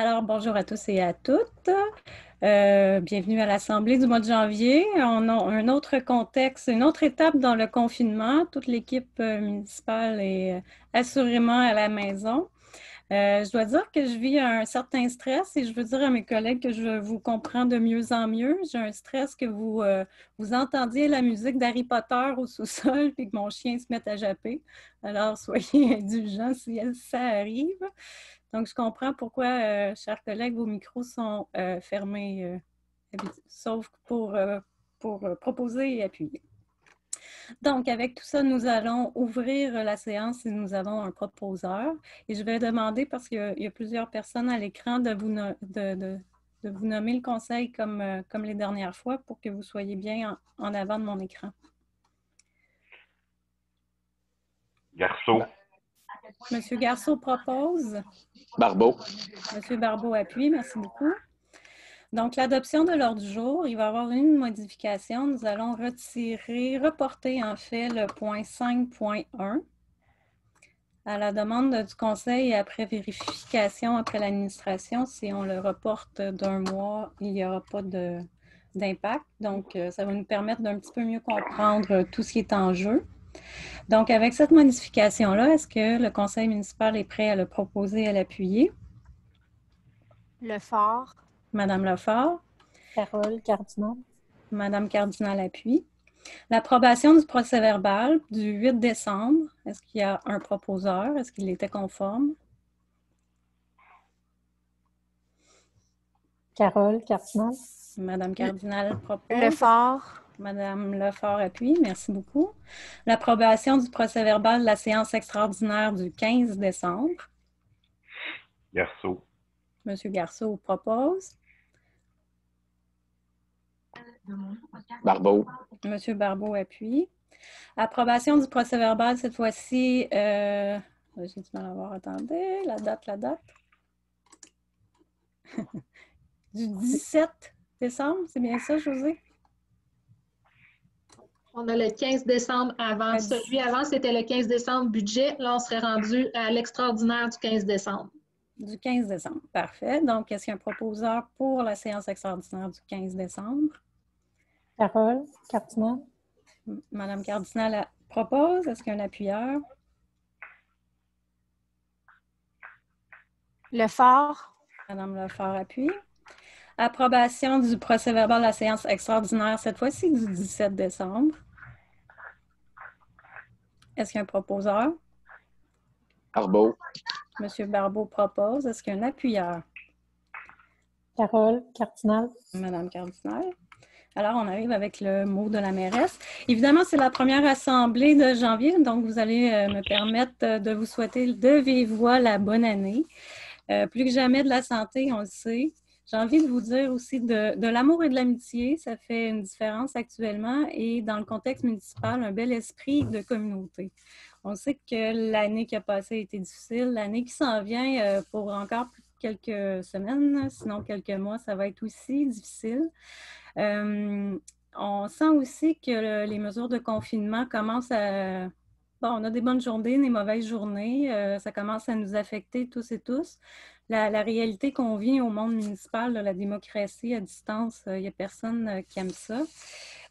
Alors, bonjour à tous et à toutes. Bienvenue à l'Assemblée du mois de janvier. On a un autre contexte, une autre étape dans le confinement. Toute l'équipe municipale est assurément à la maison. Je dois dire que je vis un certain stress et je veux dire à mes collègues que je vous comprends de mieux en mieux. J'ai un stress que vous entendiez la musique d'Harry Potter au sous-sol puis que mon chien se mette à japper. Alors, soyez indulgents si ça arrive. Donc, je comprends pourquoi, chers collègues, vos micros sont fermés, sauf pour proposer et appuyer. Donc, avec tout ça, nous allons ouvrir la séance et nous avons un proposeur. Et je vais demander, parce qu'il y a plusieurs personnes à l'écran, de vous nommer le conseil comme les dernières fois pour que vous soyez bien en avant de mon écran. Garceau. Monsieur Garceau propose. Barbeau. Monsieur Barbeau appuie. Merci beaucoup. Donc, l'adoption de l'ordre du jour, il va y avoir une modification. Nous allons reporter en fait le point 5.1 à la demande du conseil et après vérification après l'administration. Si on le reporte d'un mois, il n'y aura pas d'impact. Donc, ça va nous permettre d'un petit peu mieux comprendre tout ce qui est en jeu. Donc, avec cette modification-là, est-ce que le conseil municipal est prêt à le proposer et à l'appuyer? Lefort. Madame Lefort. Carole Cardinal. Madame Cardinal appuie. L'approbation du procès-verbal du 8 décembre, est-ce qu'il y a un proposeur? Est-ce qu'il était conforme? Carole Cardinal. Madame Cardinal propose. Lefort. Madame Lefort appuie. Merci beaucoup. L'approbation du procès-verbal de la séance extraordinaire du 15 décembre. Garceau. Monsieur Garceau propose. Barbeau. Monsieur Barbeau appuie. Approbation du procès-verbal, cette fois-ci, j'ai du mal à voir, attendez, la date. Du 17 décembre, c'est bien ça, José? On a le 15 décembre avant. Celui avant, c'était le 15 décembre budget. Là, on serait rendu à l'extraordinaire du 15 décembre. Du 15 décembre, parfait. Donc, est-ce qu'il y a un proposeur pour la séance extraordinaire du 15 décembre? Carole Cardinal. Madame Cardinal propose. Est-ce qu'il y a un appuyeur? Lefort. Madame Lefort appuie. Approbation du procès-verbal de la séance extraordinaire, cette fois-ci du 17 décembre. Est-ce qu'il y a un proposeur? Barbeau. Monsieur Barbeau propose. Est-ce qu'il y a un appuyeur? Carole Cardinal. Madame Cardinal. Alors, on arrive avec le mot de la mairesse. Évidemment, c'est la première assemblée de janvier, donc vous allez me permettre de vous souhaiter de vive voix la bonne année. Plus que jamais de la santé, on le sait. J'ai envie de vous dire aussi de l'amour et de l'amitié. Ça fait une différence actuellement et dans le contexte municipal, un bel esprit de communauté. On sait que l'année qui a passé a été difficile. L'année qui s'en vient pour encore quelques semaines, sinon quelques mois, ça va être aussi difficile. On sent aussi que les mesures de confinement commencent à... Bon, on a des bonnes journées, des mauvaises journées. Ça commence à nous affecter tous et tous. La réalité qu'on vit au monde municipal, la démocratie à distance, il n'y a personne qui aime ça.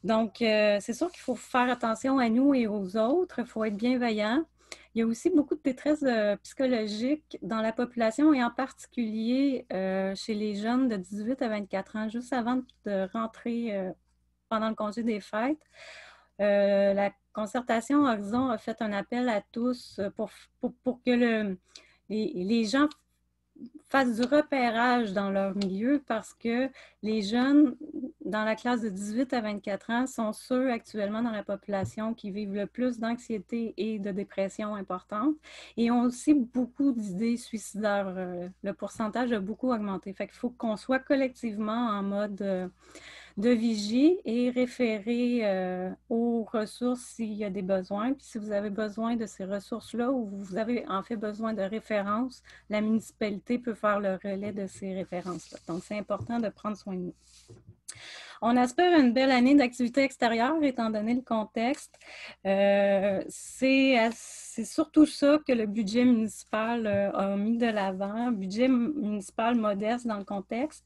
Donc, c'est sûr qu'il faut faire attention à nous et aux autres. Il faut être bienveillant. Il y a aussi beaucoup de détresse psychologique dans la population et en particulier chez les jeunes de 18 à 24 ans, juste avant de rentrer pendant le congé des fêtes. La concertation Horizon a fait un appel à tous pour que les gens fassent du repérage dans leur milieu parce que les jeunes dans la classe de 18 à 24 ans sont ceux actuellement dans la population qui vivent le plus d'anxiété et de dépression importante et ont aussi beaucoup d'idées suicidaires. Le pourcentage a beaucoup augmenté. Fait qu'il faut qu'on soit collectivement en mode de vigie et référer aux ressources s'il y a des besoins. Puis si vous avez besoin de ces ressources-là ou vous avez en fait besoin de références, la municipalité peut faire le relais de ces références-là. Donc, c'est important de prendre soin de nous. On espère une belle année d'activité extérieure, étant donné le contexte. C'est surtout ça que le budget municipal a mis de l'avant, budget municipal modeste dans le contexte,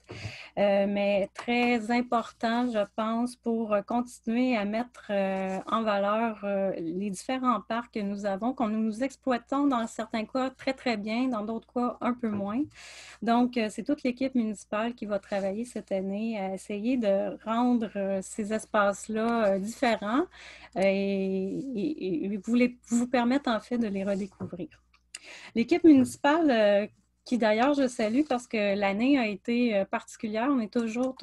mais très important, je pense, pour continuer à mettre en valeur les différents parcs que nous avons, qu'on nous exploitons dans certains cas très, très bien, dans d'autres cas un peu moins. Donc, c'est toute l'équipe municipale qui va travailler cette année à essayer de rendre ces espaces-là différents et vous permettre en fait de les redécouvrir. L'équipe municipale, qui d'ailleurs je salue parce que l'année a été particulière, on est toujours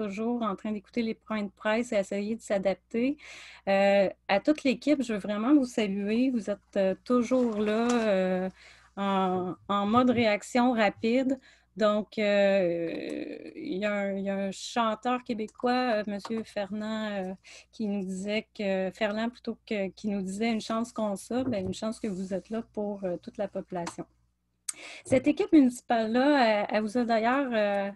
en train d'écouter les points de presse et essayer de s'adapter. À toute l'équipe, je veux vraiment vous saluer, vous êtes toujours là en mode réaction rapide. Donc, il y a un chanteur québécois, M. Ferland, qui nous disait que, Ferland plutôt qui nous disait une chance qu'on ça, bien, une chance que vous êtes là pour toute la population. Cette équipe municipale-là, elle vous a d'ailleurs,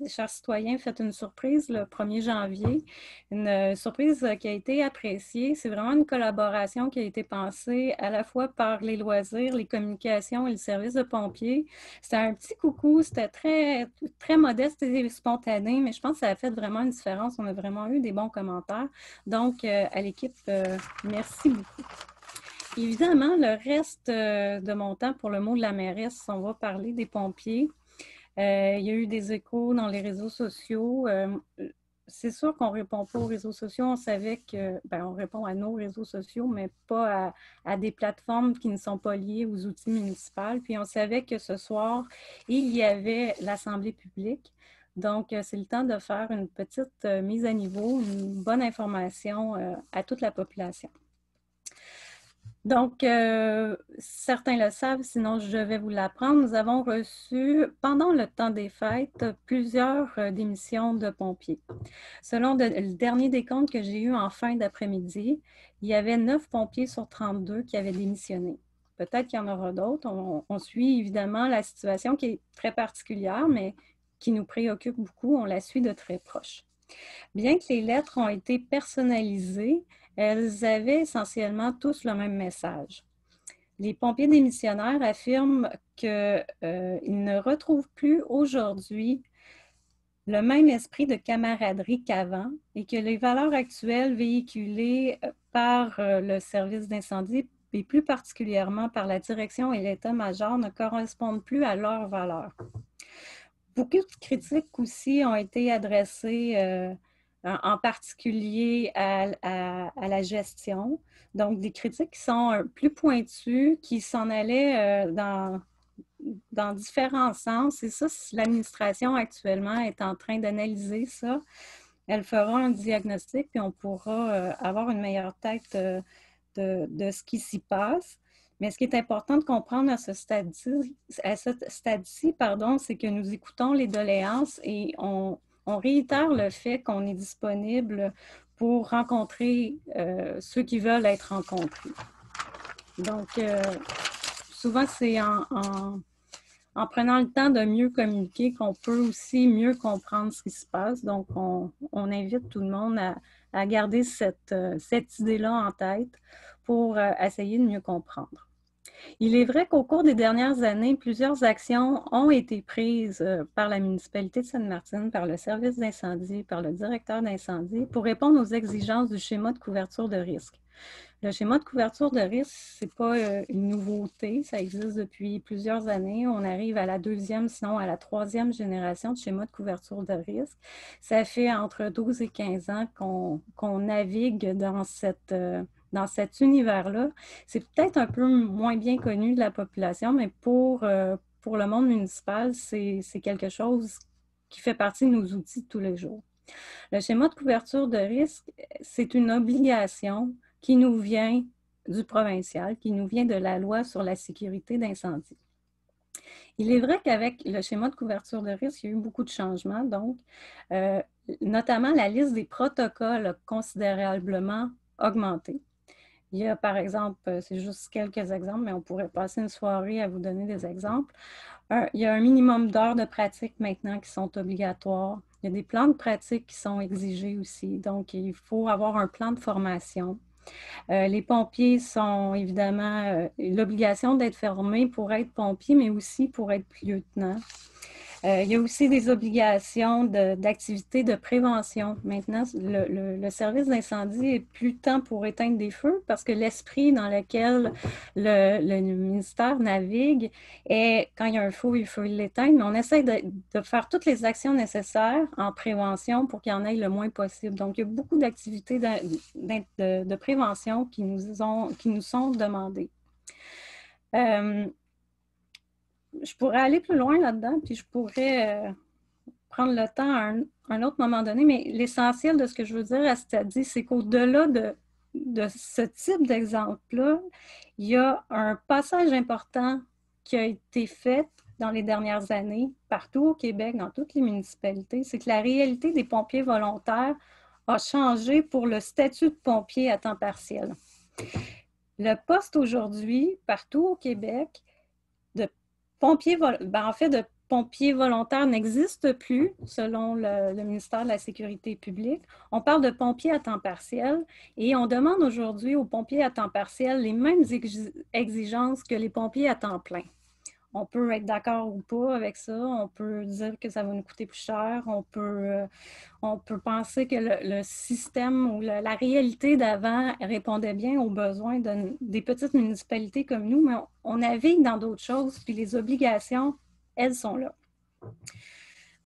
chers citoyens, fait une surprise le 1er janvier, une surprise qui a été appréciée. C'est vraiment une collaboration qui a été pensée à la fois par les loisirs, les communications et le service de pompiers. C'était un petit coucou, c'était très, très modeste et spontané, mais je pense que ça a fait vraiment une différence. On a vraiment eu des bons commentaires. Donc, à l'équipe, merci beaucoup. Évidemment, le reste de mon temps pour le mot de la mairesse, on va parler des pompiers. Il y a eu des échos dans les réseaux sociaux. C'est sûr qu'on ne répond pas aux réseaux sociaux. On savait que, on répond à nos réseaux sociaux, mais pas à des plateformes qui ne sont pas liées aux outils municipaux. Puis on savait que ce soir, il y avait l'Assemblée publique. Donc, c'est le temps de faire une petite mise à niveau, une bonne information à toute la population. Donc, certains le savent, sinon je vais vous l'apprendre. Nous avons reçu, pendant le temps des fêtes, plusieurs démissions de pompiers. Selon le dernier décompte que j'ai eu en fin d'après-midi, il y avait 9 pompiers sur 32 qui avaient démissionné. Peut-être qu'il y en aura d'autres. On suit évidemment la situation qui est très particulière, mais qui nous préoccupe beaucoup. On la suit de très proche. Bien que les lettres ont été personnalisées, elles avaient essentiellement tous le même message. Les pompiers démissionnaires affirment qu'ils ne retrouvent plus aujourd'hui le même esprit de camaraderie qu'avant et que les valeurs actuelles véhiculées par le service d'incendie et plus particulièrement par la direction et l'état-major ne correspondent plus à leurs valeurs. Beaucoup de critiques aussi ont été adressées en particulier à la gestion. Donc, des critiques qui sont plus pointues, qui s'en allaient dans différents sens. Et ça, l'administration actuellement est en train d'analyser ça. Elle fera un diagnostic, puis on pourra avoir une meilleure tête de ce qui s'y passe. Mais ce qui est important de comprendre à ce stade-ci, c'est que nous écoutons les doléances et on réitère le fait qu'on est disponible pour rencontrer ceux qui veulent être rencontrés. Donc, souvent, c'est en prenant le temps de mieux communiquer qu'on peut aussi mieux comprendre ce qui se passe. Donc, on invite tout le monde à garder cette idée-là en tête pour essayer de mieux comprendre. Il est vrai qu'au cours des dernières années, plusieurs actions ont été prises par la municipalité de Sainte-Martine, par le service d'incendie, par le directeur d'incendie pour répondre aux exigences du schéma de couverture de risque. Le schéma de couverture de risque, ce n'est pas une nouveauté, ça existe depuis plusieurs années. On arrive à la 2e, sinon à la 3e génération de schéma de couverture de risque. Ça fait entre 12 et 15 ans qu'on navigue dans cet univers-là. C'est peut-être un peu moins bien connu de la population, mais pour le monde municipal, c'est quelque chose qui fait partie de nos outils de tous les jours. Le schéma de couverture de risque, c'est une obligation qui nous vient du provincial, qui nous vient de la loi sur la sécurité d'incendie. Il est vrai qu'avec le schéma de couverture de risque, il y a eu beaucoup de changements, donc notamment la liste des protocoles a considérablement augmenté. Il y a, par exemple, c'est juste quelques exemples, mais on pourrait passer une soirée à vous donner des exemples. Il y a un minimum d'heures de pratique maintenant qui sont obligatoires. Il y a des plans de pratique qui sont exigés aussi. Donc, il faut avoir un plan de formation. Les pompiers sont évidemment l'obligation d'être formés pour être pompier, mais aussi pour être lieutenant. Il y a aussi des obligations d'activités de prévention. Maintenant, le service d'incendie est plus tant pour éteindre des feux parce que l'esprit dans lequel le ministère navigue est quand il y a un feu, il faut l'éteindre, mais on essaie de faire toutes les actions nécessaires en prévention pour qu'il y en ait le moins possible. Donc, il y a beaucoup d'activités de prévention qui nous sont demandées. Je pourrais aller plus loin là-dedans, puis je pourrais prendre le temps à un autre moment donné, mais l'essentiel de ce que je veux dire à ce stade, c'est qu'au-delà de ce type d'exemple-là, il y a un passage important qui a été fait dans les dernières années, partout au Québec, dans toutes les municipalités, c'est que la réalité des pompiers volontaires a changé pour le statut de pompier à temps partiel. Le poste aujourd'hui, partout au Québec, de pompiers volontaires n'existe plus, selon le ministère de la Sécurité publique. On parle de pompiers à temps partiel et on demande aujourd'hui aux pompiers à temps partiel les mêmes exigences que les pompiers à temps plein. On peut être d'accord ou pas avec ça, on peut dire que ça va nous coûter plus cher, on peut penser que le système ou la réalité d'avant répondait bien aux besoins des petites municipalités comme nous, mais on navigue dans d'autres choses, puis les obligations, elles sont là.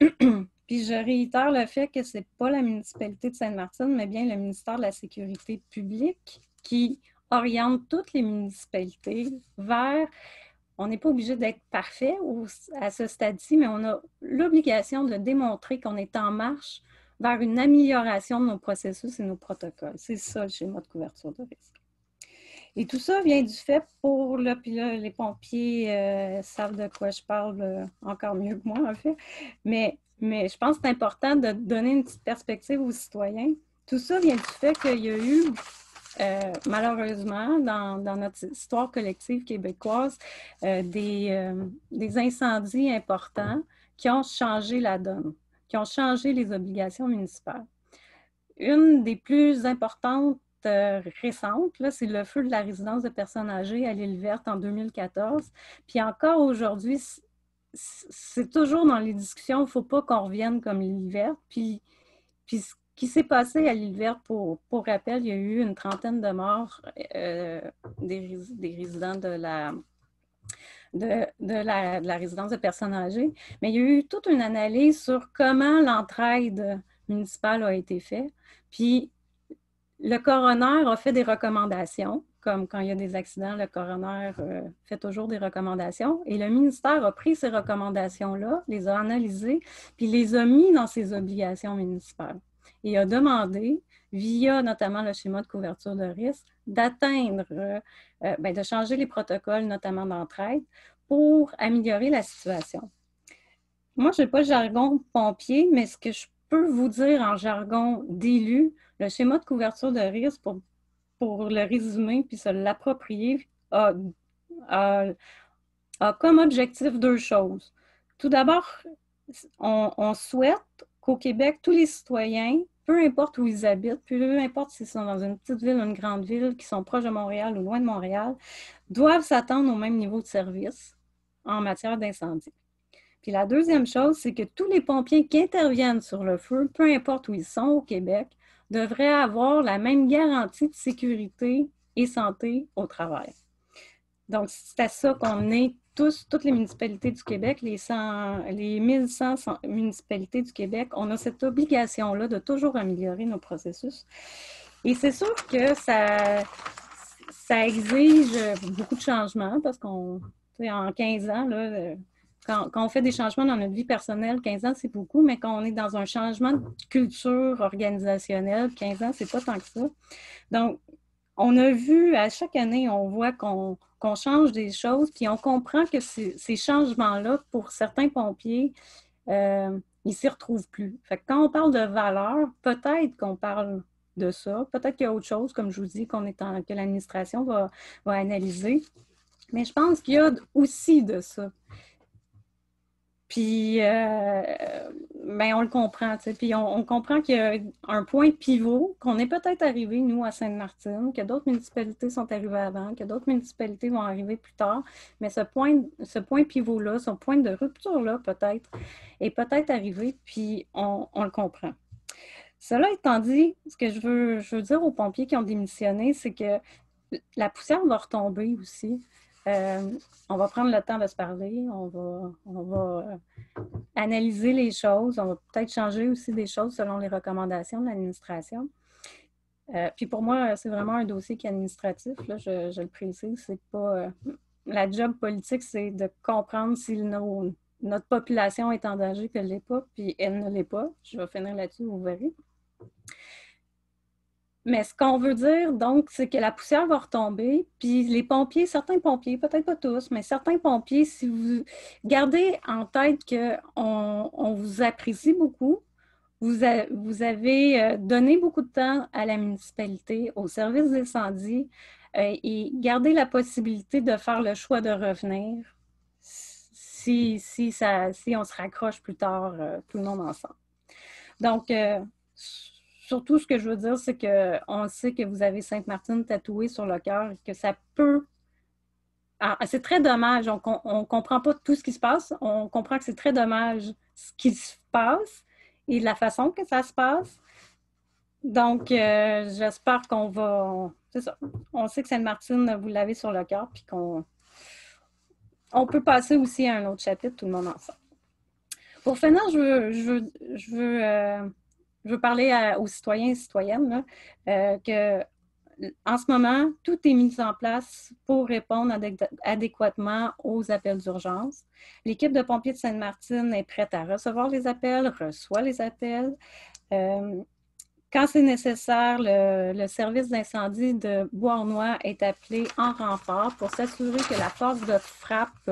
Puis je réitère le fait que ce n'est pas la municipalité de Sainte-Martine, mais bien le ministère de la Sécurité publique qui oriente toutes les municipalités vers... On n'est pas obligé d'être parfait à ce stade-ci, mais on a l'obligation de démontrer qu'on est en marche vers une amélioration de nos processus et nos protocoles. C'est ça le schéma de couverture de risque. Et tout ça vient du fait puis là, les pompiers savent de quoi je parle encore mieux que moi, en fait. Mais je pense que c'est important de donner une petite perspective aux citoyens. Tout ça vient du fait qu'il y a eu... malheureusement, dans notre histoire collective québécoise, des incendies importants qui ont changé la donne, qui ont changé les obligations municipales. Une des plus importantes récentes, c'est le feu de la résidence de personnes âgées à l'île Verte en 2014. Puis encore aujourd'hui, c'est toujours dans les discussions, il ne faut pas qu'on revienne comme l'île Verte. Puis ce qui s'est passé à l'île Verte, pour rappel, il y a eu une trentaine de morts des résidents de la résidence de personnes âgées. Mais il y a eu toute une analyse sur comment l'entraide municipale a été faite. Puis le coroner a fait des recommandations, comme quand il y a des accidents, le coroner fait toujours des recommandations. Et le ministère a pris ces recommandations-là, les a analysées, puis les a mis dans ses obligations municipales. Et a demandé, via notamment le schéma de couverture de risque, d'atteindre, de changer les protocoles, notamment d'entraide, pour améliorer la situation. Moi, je n'ai pas le jargon pompier, mais ce que je peux vous dire en jargon d'élu, le schéma de couverture de risque, pour le résumer puis se l'approprier, a comme objectif deux choses. Tout d'abord, on souhaite qu'au Québec, tous les citoyens, peu importe où ils habitent, peu importe s'ils sont dans une petite ville ou une grande ville, qui sont proches de Montréal ou loin de Montréal, doivent s'attendre au même niveau de service en matière d'incendie. Puis la deuxième chose, c'est que tous les pompiers qui interviennent sur le feu, peu importe où ils sont au Québec, devraient avoir la même garantie de sécurité et santé au travail. Donc, c'est à ça qu'on est toutes les municipalités du Québec, les 1100 municipalités du Québec, on a cette obligation-là de toujours améliorer nos processus. Et c'est sûr que ça exige beaucoup de changements parce qu'en 15 ans, là, quand on fait des changements dans notre vie personnelle, 15 ans, c'est beaucoup, mais quand on est dans un changement de culture organisationnelle, 15 ans, c'est pas tant que ça. Donc, on a vu, à chaque année, on voit qu'on change des choses, puis on comprend que ces changements-là, pour certains pompiers, ils ne s'y retrouvent plus. Fait que quand on parle de valeur, peut-être qu'on parle de ça, peut-être qu'il y a autre chose, comme je vous dis, que l'administration va analyser, mais je pense qu'il y a aussi de ça. Puis, ben, on le comprend, tu sais. Puis, on comprend qu'il y a un point pivot, qu'on est peut-être arrivé, nous, à Sainte-Martine, que d'autres municipalités sont arrivées avant, que d'autres municipalités vont arriver plus tard. Mais ce point pivot-là, ce point de rupture-là, peut-être, est peut-être arrivé, puis on le comprend. Cela étant dit, ce que je veux dire aux pompiers qui ont démissionné, c'est que la poussière va retomber aussi. On va prendre le temps de se parler, on va analyser les choses, on va peut-être changer aussi des choses selon les recommandations de l'administration. Puis pour moi, c'est vraiment un dossier qui est administratif, là, je le précise, c'est pas... la job politique, c'est de comprendre si notre population est en danger, puis elle ne l'est pas, puis elle ne l'est pas. Je vais finir là-dessus, vous verrez. Mais ce qu'on veut dire, donc, c'est que la poussière va retomber, puis les pompiers, certains pompiers, peut-être pas tous, mais certains pompiers, si vous gardez en tête qu'on vous apprécie beaucoup, vous avez donné beaucoup de temps à la municipalité, au service d'incendie, et gardez la possibilité de faire le choix de revenir si on se raccroche plus tard, tout le monde ensemble. Donc, surtout, ce que je veux dire, c'est qu'on sait que vous avez Sainte-Martine tatouée sur le cœur et que ça peut... c'est très dommage. On ne comprend pas tout ce qui se passe. On comprend que c'est très dommage ce qui se passe et la façon que ça se passe. Donc, j'espère qu'on va... C'est ça. On sait que Sainte-Martine, vous l'avez sur le cœur puis qu'on peut passer aussi à un autre chapitre, tout le monde ensemble. Pour finir, je veux parler aux citoyens et citoyennes là, que en ce moment, tout est mis en place pour répondre adéquatement aux appels d'urgence. L'équipe de pompiers de Sainte-Martine est prête à recevoir les appels, reçoit les appels. Quand c'est nécessaire, le service d'incendie de Beauharnois est appelé en renfort pour s'assurer que la force de frappe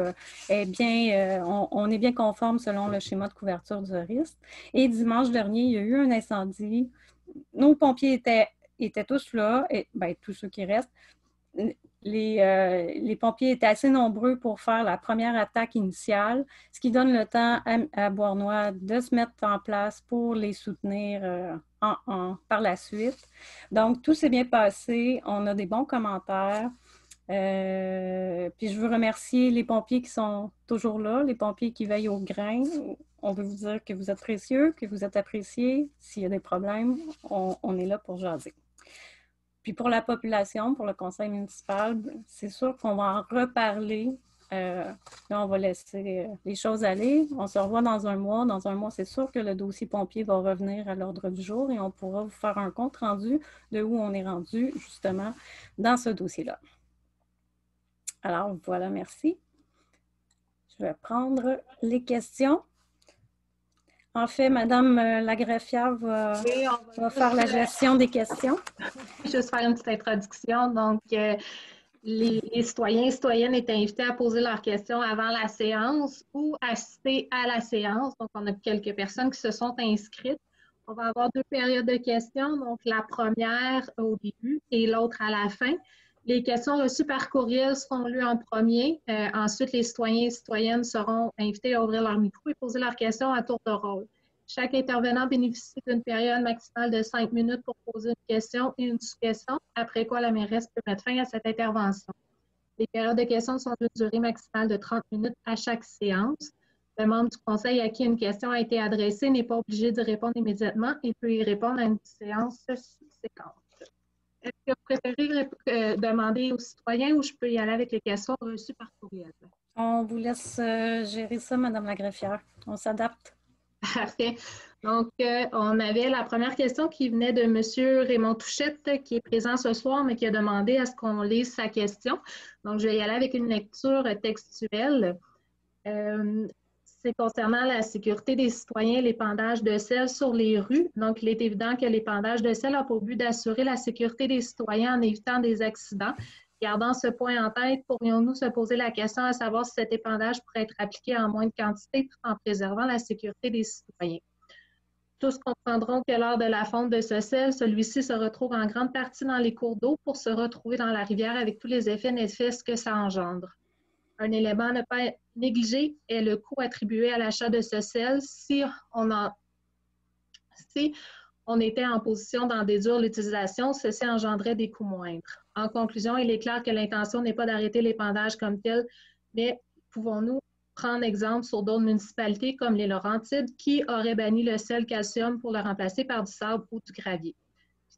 est bien, on est bien conforme selon le schéma de couverture du risque. Et dimanche dernier, il y a eu un incendie. Nos pompiers étaient tous là, et bien, tous ceux qui restent. Les pompiers étaient assez nombreux pour faire la première attaque initiale, ce qui donne le temps à Beauharnois de se mettre en place pour les soutenir par la suite. Donc, tout s'est bien passé. On a des bons commentaires. Puis je veux remercier les pompiers qui sont toujours là, les pompiers qui veillent au grain. On veut vous dire que vous êtes précieux, que vous êtes appréciés. S'il y a des problèmes, on est là pour jaser. Puis pour la population, pour le conseil municipal, c'est sûr qu'on va en reparler. Là, on va laisser les choses aller. On se revoit dans un mois. Dans un mois, c'est sûr que le dossier pompier va revenir à l'ordre du jour et on pourra vous faire un compte rendu de où on est rendu, justement, dans ce dossier-là. Alors, voilà, merci. Je vais prendre les questions. En fait, Madame la greffière va faire la gestion des questions. Juste faire une petite introduction. Donc, les citoyens et citoyennes étaient invités à poser leurs questions avant la séance ou assister à la séance. Donc, on a quelques personnes qui se sont inscrites. On va avoir 2 périodes de questions. Donc, la première au début et l'autre à la fin. Les questions reçues par courriel seront lues en premier. Ensuite, les citoyens et citoyennes seront invités à ouvrir leur micro et poser leurs questions à tour de rôle. Chaque intervenant bénéficie d'une période maximale de 5 minutes pour poser une question et une sous-question, après quoi la mairesse peut mettre fin à cette intervention. Les périodes de questions sont d'une durée maximale de 30 minutes à chaque séance. Le membre du conseil à qui une question a été adressée n'est pas obligé d'y répondre immédiatement et peut y répondre à une séance subséquente. Est-ce que vous préférez demander aux citoyens ou je peux y aller avec les questions reçues par courriel? On vous laisse gérer ça, Madame la greffière. On s'adapte. Parfait. Donc, on avait la première question qui venait de M. Raymond Touchette, qui est présent ce soir, mais qui a demandé à ce qu'on lise sa question. Donc, je vais y aller avec une lecture textuelle. C'est concernant la sécurité des citoyens et l'épandage de sel sur les rues. Donc, il est évident que l'épandage de sel a pour but d'assurer la sécurité des citoyens en évitant des accidents. Gardant ce point en tête, pourrions-nous se poser la question à savoir si cet épandage pourrait être appliqué en moindre quantité tout en préservant la sécurité des citoyens? Tous comprendront que lors de la fonte de ce sel, celui-ci se retrouve en grande partie dans les cours d'eau pour se retrouver dans la rivière avec tous les effets néfastes que ça engendre. Un élément à ne pas négliger est le coût attribué à l'achat de ce sel si on était en position d'en déduire l'utilisation, ceci engendrait des coûts moindres. En conclusion, il est clair que l'intention n'est pas d'arrêter l'épandage comme tel, mais pouvons-nous prendre exemple sur d'autres municipalités comme les Laurentides qui auraient banni le sel calcium pour le remplacer par du sable ou du gravier?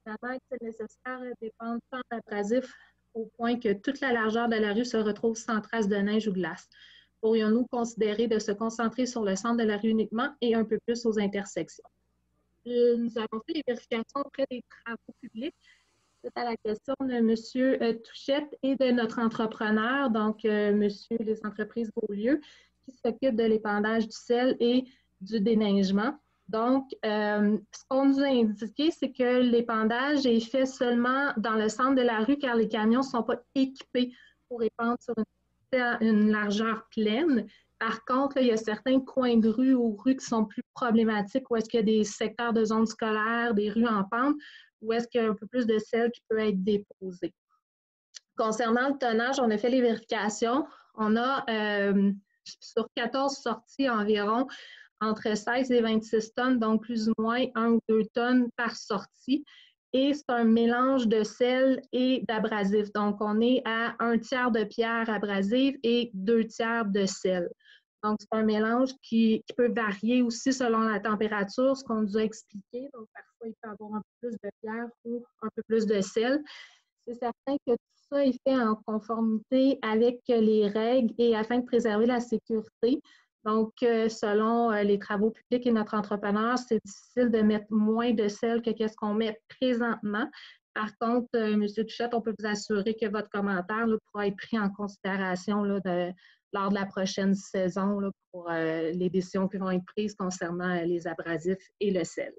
Finalement, est-il nécessaire d'épandre tant d'abrasifs au point que toute la largeur de la rue se retrouve sans trace de neige ou de glace? Pourrions-nous considérer de se concentrer sur le centre de la rue uniquement et un peu plus aux intersections? Nous avons fait les vérifications auprès des travaux publics. C'est à la question de M. Touchette et de notre entrepreneur, donc M. les entreprises Beaulieu, qui s'occupe de l'épandage du sel et du déneigement. Donc, ce qu'on nous a indiqué, c'est que l'épandage est fait seulement dans le centre de la rue car les camions ne sont pas équipés pour épandre sur une largeur pleine. Par contre, là, il y a certains coins de rue ou rues qui sont plus problématiques où est-ce qu'il y a des secteurs de zones scolaires, des rues en pente, où est-ce qu'il y a un peu plus de sel qui peut être déposé. Concernant le tonnage, on a fait les vérifications. On a sur 14 sorties environ entre 16 et 26 tonnes, donc plus ou moins 1 ou 2 tonnes par sortie. Et c'est un mélange de sel et d'abrasif. Donc, on est à 1/3 de pierre abrasive et 2/3 de sel. Donc, c'est un mélange qui peut varier aussi selon la température, ce qu'on nous a expliqué. Donc, parfois, il peut y avoir un peu plus de pierre ou un peu plus de sel. C'est certain que tout ça est fait en conformité avec les règles et afin de préserver la sécurité. Donc, selon les travaux publics et notre entrepreneur, c'est difficile de mettre moins de sel que ce qu'on met présentement. Par contre, M. Touchette, on peut vous assurer que votre commentaire là, pourra être pris en considération là, lors de la prochaine saison là, pour les décisions qui vont être prises concernant les abrasifs et le sel.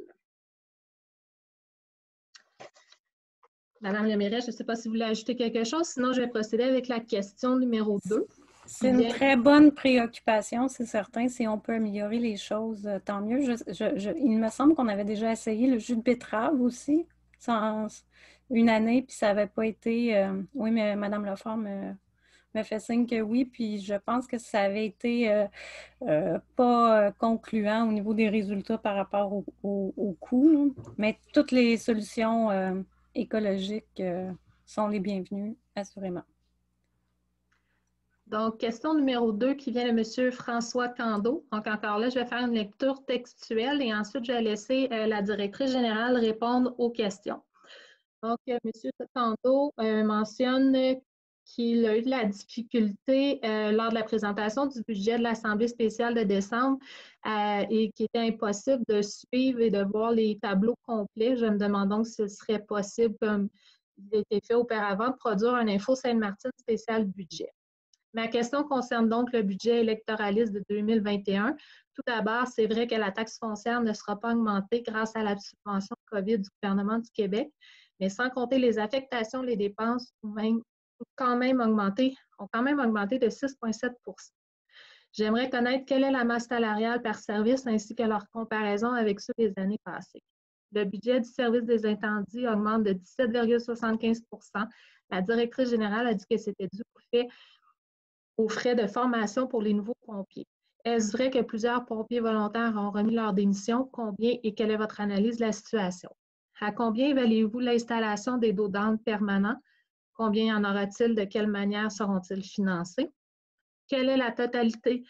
Madame Lemairet, je ne sais pas si vous voulez ajouter quelque chose, sinon je vais procéder avec la question numéro 2. C'est une très bonne préoccupation, c'est certain. Si on peut améliorer les choses, tant mieux. Il me semble qu'on avait déjà essayé le jus de betterave aussi, une année, puis ça n'avait pas été... oui, mais Mme Lefort me fait signe que oui, puis je pense que ça avait été pas concluant au niveau des résultats par rapport au coût. Mais toutes les solutions écologiques sont les bienvenues, assurément. Donc, question numéro 2 qui vient de M. François Candeau. Donc, encore là, je vais faire une lecture textuelle et ensuite, je vais laisser la directrice générale répondre aux questions. Donc, M. Candeau mentionne qu'il a eu de la difficulté lors de la présentation du budget de l'Assemblée spéciale de décembre et qu'il était impossible de suivre et de voir les tableaux complets. Je me demande donc si ce serait possible, comme il a été fait auparavant, de produire un info Sainte-Martine spécial budget. Ma question concerne donc le budget électoraliste de 2021. Tout d'abord, c'est vrai que la taxe foncière ne sera pas augmentée grâce à la subvention COVID du gouvernement du Québec, mais sans compter les affectations, les dépenses ont quand même augmenté de 6,7 %. J'aimerais connaître quelle est la masse salariale par service ainsi que leur comparaison avec ceux des années passées. Le budget du service des incendies augmente de 17,75 %. La directrice générale a dit que c'était dû aux frais de formation pour les nouveaux pompiers. Est-ce vrai que plusieurs pompiers volontaires ont remis leur démission? Combien et quelle est votre analyse de la situation? À combien évaluez-vous l'installation des dos d'âne permanents? Combien en aura-t-il? De quelle manière seront-ils financés? Quelle est la totalité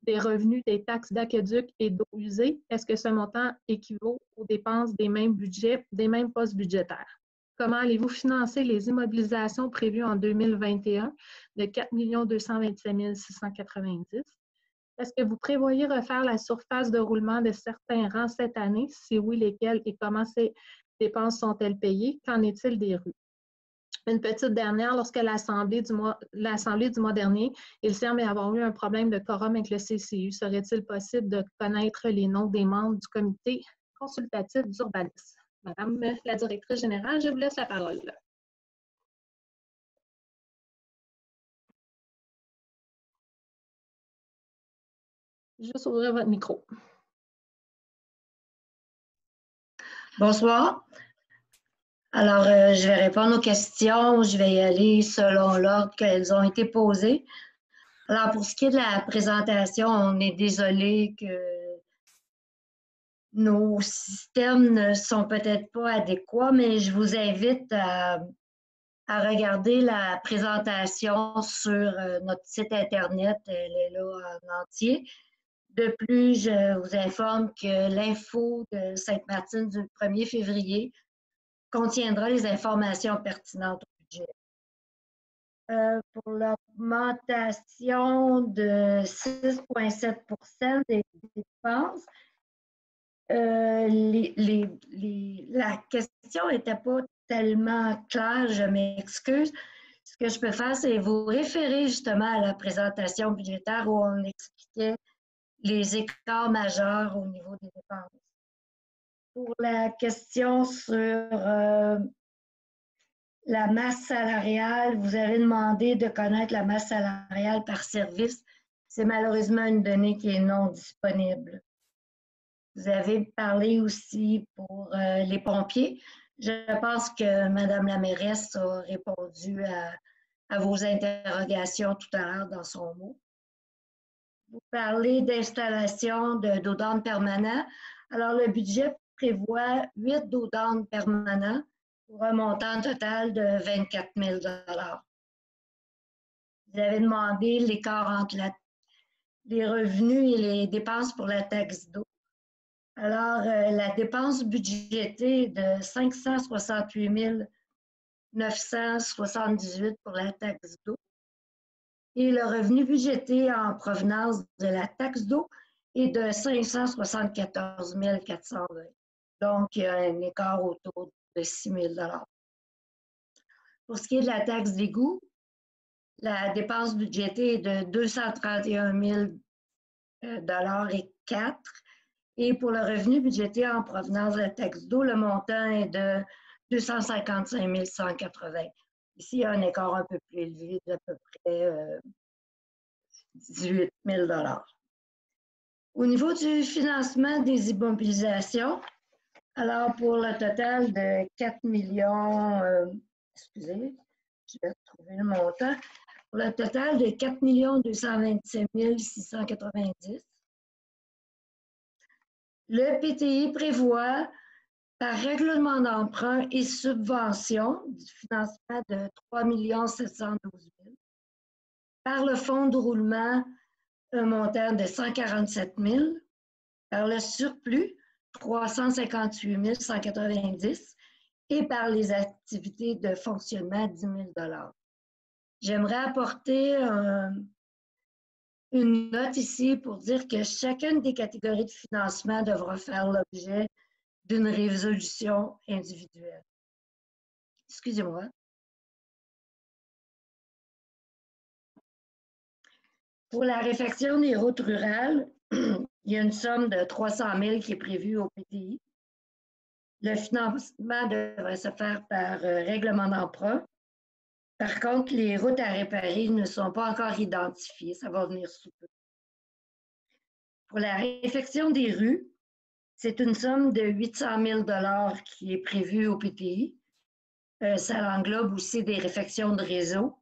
des revenus des taxes d'aqueduc et d'eau usée? Est-ce que ce montant équivaut aux dépenses des mêmes budgets, des mêmes postes budgétaires? Comment allez-vous financer les immobilisations prévues en 2021 de 4 227 690? Est-ce que vous prévoyez refaire la surface de roulement de certains rangs cette année? Si oui, lesquels et comment ces dépenses sont-elles payées? Qu'en est-il des rues? Une petite dernière, lorsque l'Assemblée du mois dernier, il semble y avoir eu un problème de quorum avec le CCU. Serait-il possible de connaître les noms des membres du comité consultatif d'urbanisme? Madame la directrice générale, je vous laisse la parole. Juste ouvrir votre micro. Bonsoir. Alors, je vais répondre aux questions. Je vais y aller selon l'ordre qu'elles ont été posées. Alors, pour ce qui est de la présentation, on est désolé que nos systèmes ne sont peut-être pas adéquats, mais je vous invite à regarder la présentation sur notre site Internet. Elle est là en entier. De plus, je vous informe que l'info de Sainte-Martine du 1er février contiendra les informations pertinentes au budget. Pour l'augmentation de 6,7 des dépenses, la question n'était pas tellement claire, je m'excuse. Ce que je peux faire, c'est vous référer justement à la présentation budgétaire où on expliquait les écarts majeurs au niveau des dépenses. Pour la question sur la masse salariale, vous avez demandé de connaître la masse salariale par service. C'est malheureusement une donnée qui est non disponible. Vous avez parlé aussi pour les pompiers. Je pense que Mme la mairesse a répondu à vos interrogations tout à l'heure dans son mot. Vous parlez d'installation d'eau d'âne permanent. Alors, le budget prévoit 8 d'eau d'âne permanents pour un montant total de 24 000 $. Vous avez demandé l'écart entre les revenus et les dépenses pour la taxe d'eau. Alors, la dépense budgétée de 568 978 pour la taxe d'eau et le revenu budgété en provenance de la taxe d'eau est de 574 420. Donc, il y a un écart autour de 6 000 $. Pour ce qui est de la taxe d'égout, la dépense budgétée est de 231 000 $ et 4. Et pour le revenu budgété en provenance de la taxe d'eau, le montant est de 255 180. Ici, il y a un écart un peu plus élevé d'à peu près 18 000 $. Au niveau du financement des immobilisations, alors pour le total de 4 millions, excusez, je vais retrouver le montant, pour le total de 4 227 690, le PTI prévoit, par règlement d'emprunt et subvention, du financement de 3 712 000. Par le fonds de roulement, un montant de 147 000. Par le surplus, 358 190. Et par les activités de fonctionnement, 10 000 $. J'aimerais apporter une note ici pour dire que chacune des catégories de financement devra faire l'objet d'une résolution individuelle. Excusez-moi. Pour la réfection des routes rurales, il y a une somme de 300 000 qui est prévue au PTI. Le financement devrait se faire par règlement d'emprunt. Par contre, les routes à réparer ne sont pas encore identifiées. Ça va venir sous peu. Pour la réfection des rues, c'est une somme de 800 000 $ qui est prévue au PTI. Ça englobe aussi des réfections de réseau.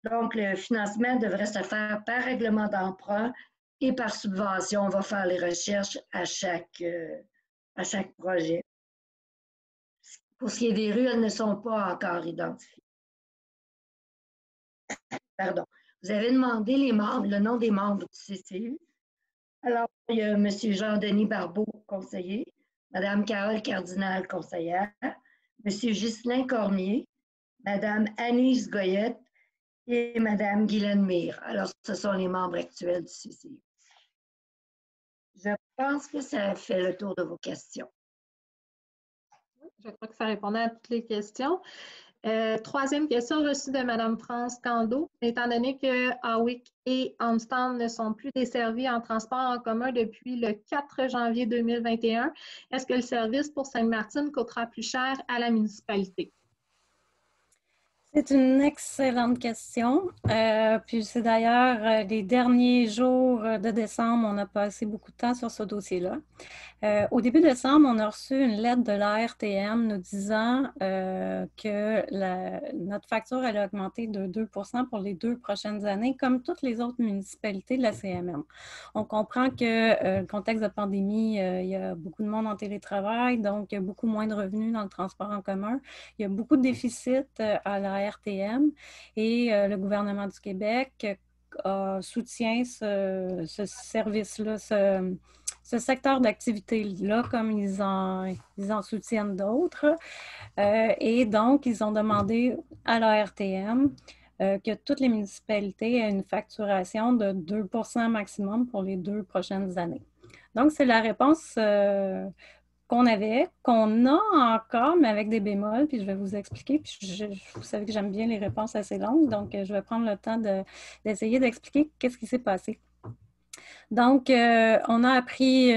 Donc, le financement devrait se faire par règlement d'emprunt et par subvention. On va faire les recherches à chaque projet. Pour ce qui est des rues, elles ne sont pas encore identifiées. Pardon. Vous avez demandé le nom des membres du CCU. Alors, il y a M. Jean-Denis Barbeau, conseiller, Mme Carole Cardinal, conseillère, M. Ghislain Cormier, Mme Anise Goyette et Mme Guylaine Mire. Alors, ce sont les membres actuels du CCU. Je pense que ça fait le tour de vos questions. Je crois que ça répondait à toutes les questions. Troisième question reçue de Mme France Cando. Étant donné que Hawick et Armstrong ne sont plus desservis en transport en commun depuis le 4 janvier 2021, est-ce que le service pour Sainte-Martine coûtera plus cher à la municipalité? C'est une excellente question. Puis c'est d'ailleurs les derniers jours de décembre, on a passé beaucoup de temps sur ce dossier-là. Au début décembre, on a reçu une lettre de l'ARTM nous disant que notre facture allait augmenter de 2 pour les 2 prochaines années, comme toutes les autres municipalités de la CMM. On comprend que le contexte de pandémie, il y a beaucoup de monde en télétravail, donc il y a beaucoup moins de revenus dans le transport en commun. Il y a beaucoup de déficits à la RTM et le gouvernement du Québec soutient ce service-là, ce secteur d'activité-là, comme ils en soutiennent d'autres. Et donc, ils ont demandé à la RTM que toutes les municipalités aient une facturation de 2 maximum pour les 2 prochaines années. Donc, c'est la réponse qu'on avait, qu'on a encore, mais avec des bémols, puis je vais vous expliquer. Puis vous savez que j'aime bien les réponses assez longues, donc je vais prendre le temps d'essayer d'expliquer qu'est-ce qui s'est passé. Donc, on a appris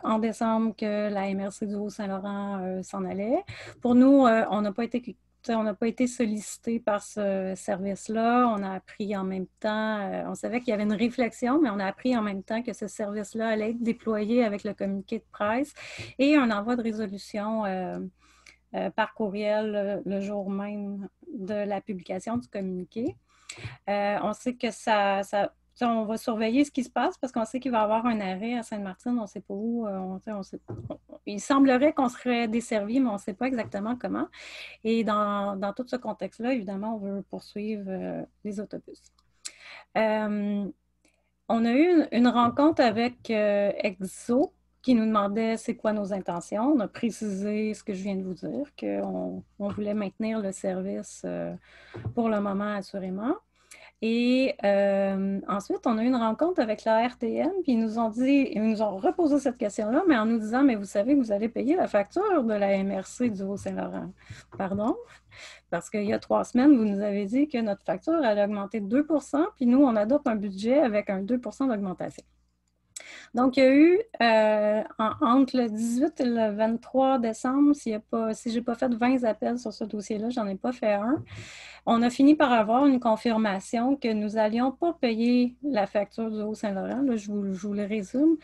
en décembre que la MRC du Haut-Saint-Laurent s'en allait. Pour nous, on n'a pas été sollicité par ce service-là. On a appris en même temps, on savait qu'il y avait une réflexion, mais on a appris en même temps que ce service-là allait être déployé avec le communiqué de presse et un envoi de résolution par courriel le jour même de la publication du communiqué. On sait que on va surveiller ce qui se passe parce qu'on sait qu'il va y avoir un arrêt à Sainte-Martine, on ne sait pas où. Il semblerait qu'on serait desservi, mais on ne sait pas exactement comment. Et dans tout ce contexte-là, évidemment, on veut poursuivre les autobus. On a eu une rencontre avec EXO qui nous demandait c'est quoi nos intentions. On a précisé ce que je viens de vous dire, qu'on voulait maintenir le service pour le moment, assurément. Et ensuite, on a eu une rencontre avec la RTM, puis ils nous ont reposé cette question-là, mais en nous disant, mais vous savez, vous allez payer la facture de la MRC du Haut-Saint-Laurent. Pardon? Parce qu'il y a 3 semaines, vous nous avez dit que notre facture allait augmenter de 2 puis nous, on adopte un budget avec un 2 d'augmentation. Donc, il y a eu, entre le 18 et le 23 décembre, si je n'ai pas fait 20 appels sur ce dossier-là, j'en ai pas fait un, on a fini par avoir une confirmation que nous n'allions pas payer la facture du Haut-Saint-Laurent. Là, je vous le résume.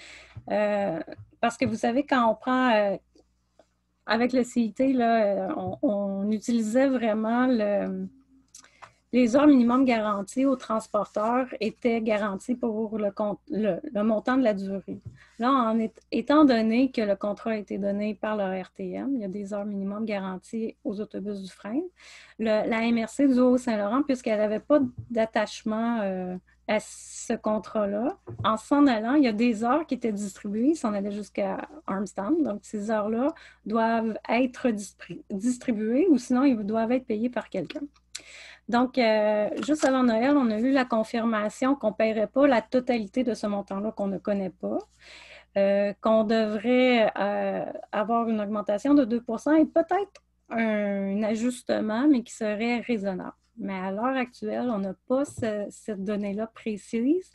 Parce que vous savez, quand on prend... avec le CIT, là, on utilisait vraiment les heures minimum garanties aux transporteurs étaient garanties pour le montant de la durée. Là, étant donné que le contrat a été donné par le RTM, il y a des heures minimum garanties aux autobus du frein. La MRC du Haut-Saint-Laurent, puisqu'elle n'avait pas d'attachement à ce contrat-là, en s'en allant, il y a des heures qui étaient distribuées, ils s'en allaient jusqu'à Armstrong. Donc, ces heures-là doivent être distribuées ou sinon, ils doivent être payés par quelqu'un. Donc, juste avant Noël, on a eu la confirmation qu'on ne paierait pas la totalité de ce montant-là qu'on ne connaît pas, qu'on devrait avoir une augmentation de 2 et peut-être un ajustement, mais qui serait raisonnable. Mais à l'heure actuelle, on n'a pas cette donnée-là précise.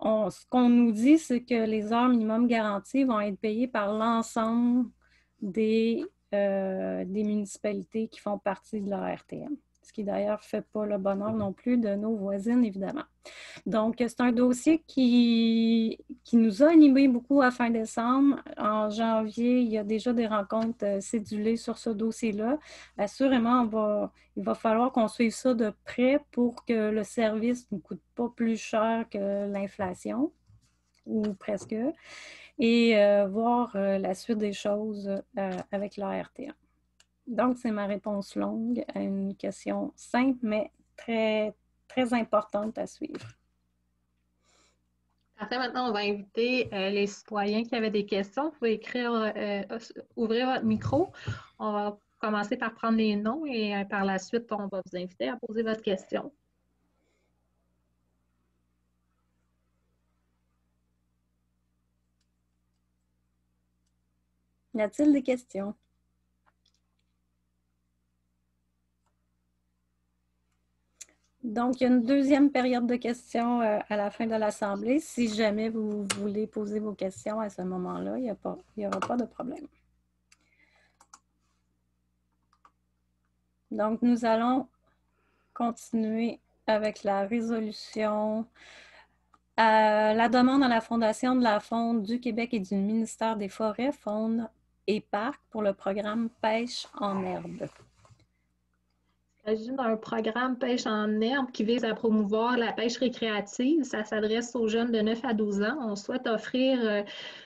Ce qu'on nous dit, c'est que les heures minimum garanties vont être payées par l'ensemble des municipalités qui font partie de la RTM. Ce qui d'ailleurs ne fait pas le bonheur non plus de nos voisines, évidemment. Donc, c'est un dossier qui nous a animés beaucoup à fin décembre. En janvier, il y a déjà des rencontres cédulées sur ce dossier-là. Assurément, il va falloir qu'on suive ça de près pour que le service ne coûte pas plus cher que l'inflation, ou presque, et voir la suite des choses avec la RTA. Donc, c'est ma réponse longue à une question simple, mais très, très importante à suivre. Parfait. Maintenant, on va inviter les citoyens qui avaient des questions. Vous pouvez ouvrir votre micro. On va commencer par prendre les noms et par la suite, on va vous inviter à poser votre question. Y a-t-il des questions? Donc, il y a une deuxième période de questions à la fin de l'Assemblée. Si jamais vous voulez poser vos questions à ce moment-là, il n'y aura pas de problème. Donc, nous allons continuer avec la résolution. La demande à la Fondation de la Faune du Québec et du ministère des Forêts, Faune et Parcs pour le programme Pêche en herbe. Il s'agit d'un programme pêche en herbe qui vise à promouvoir la pêche récréative. Ça s'adresse aux jeunes de 9 à 12 ans. On souhaite offrir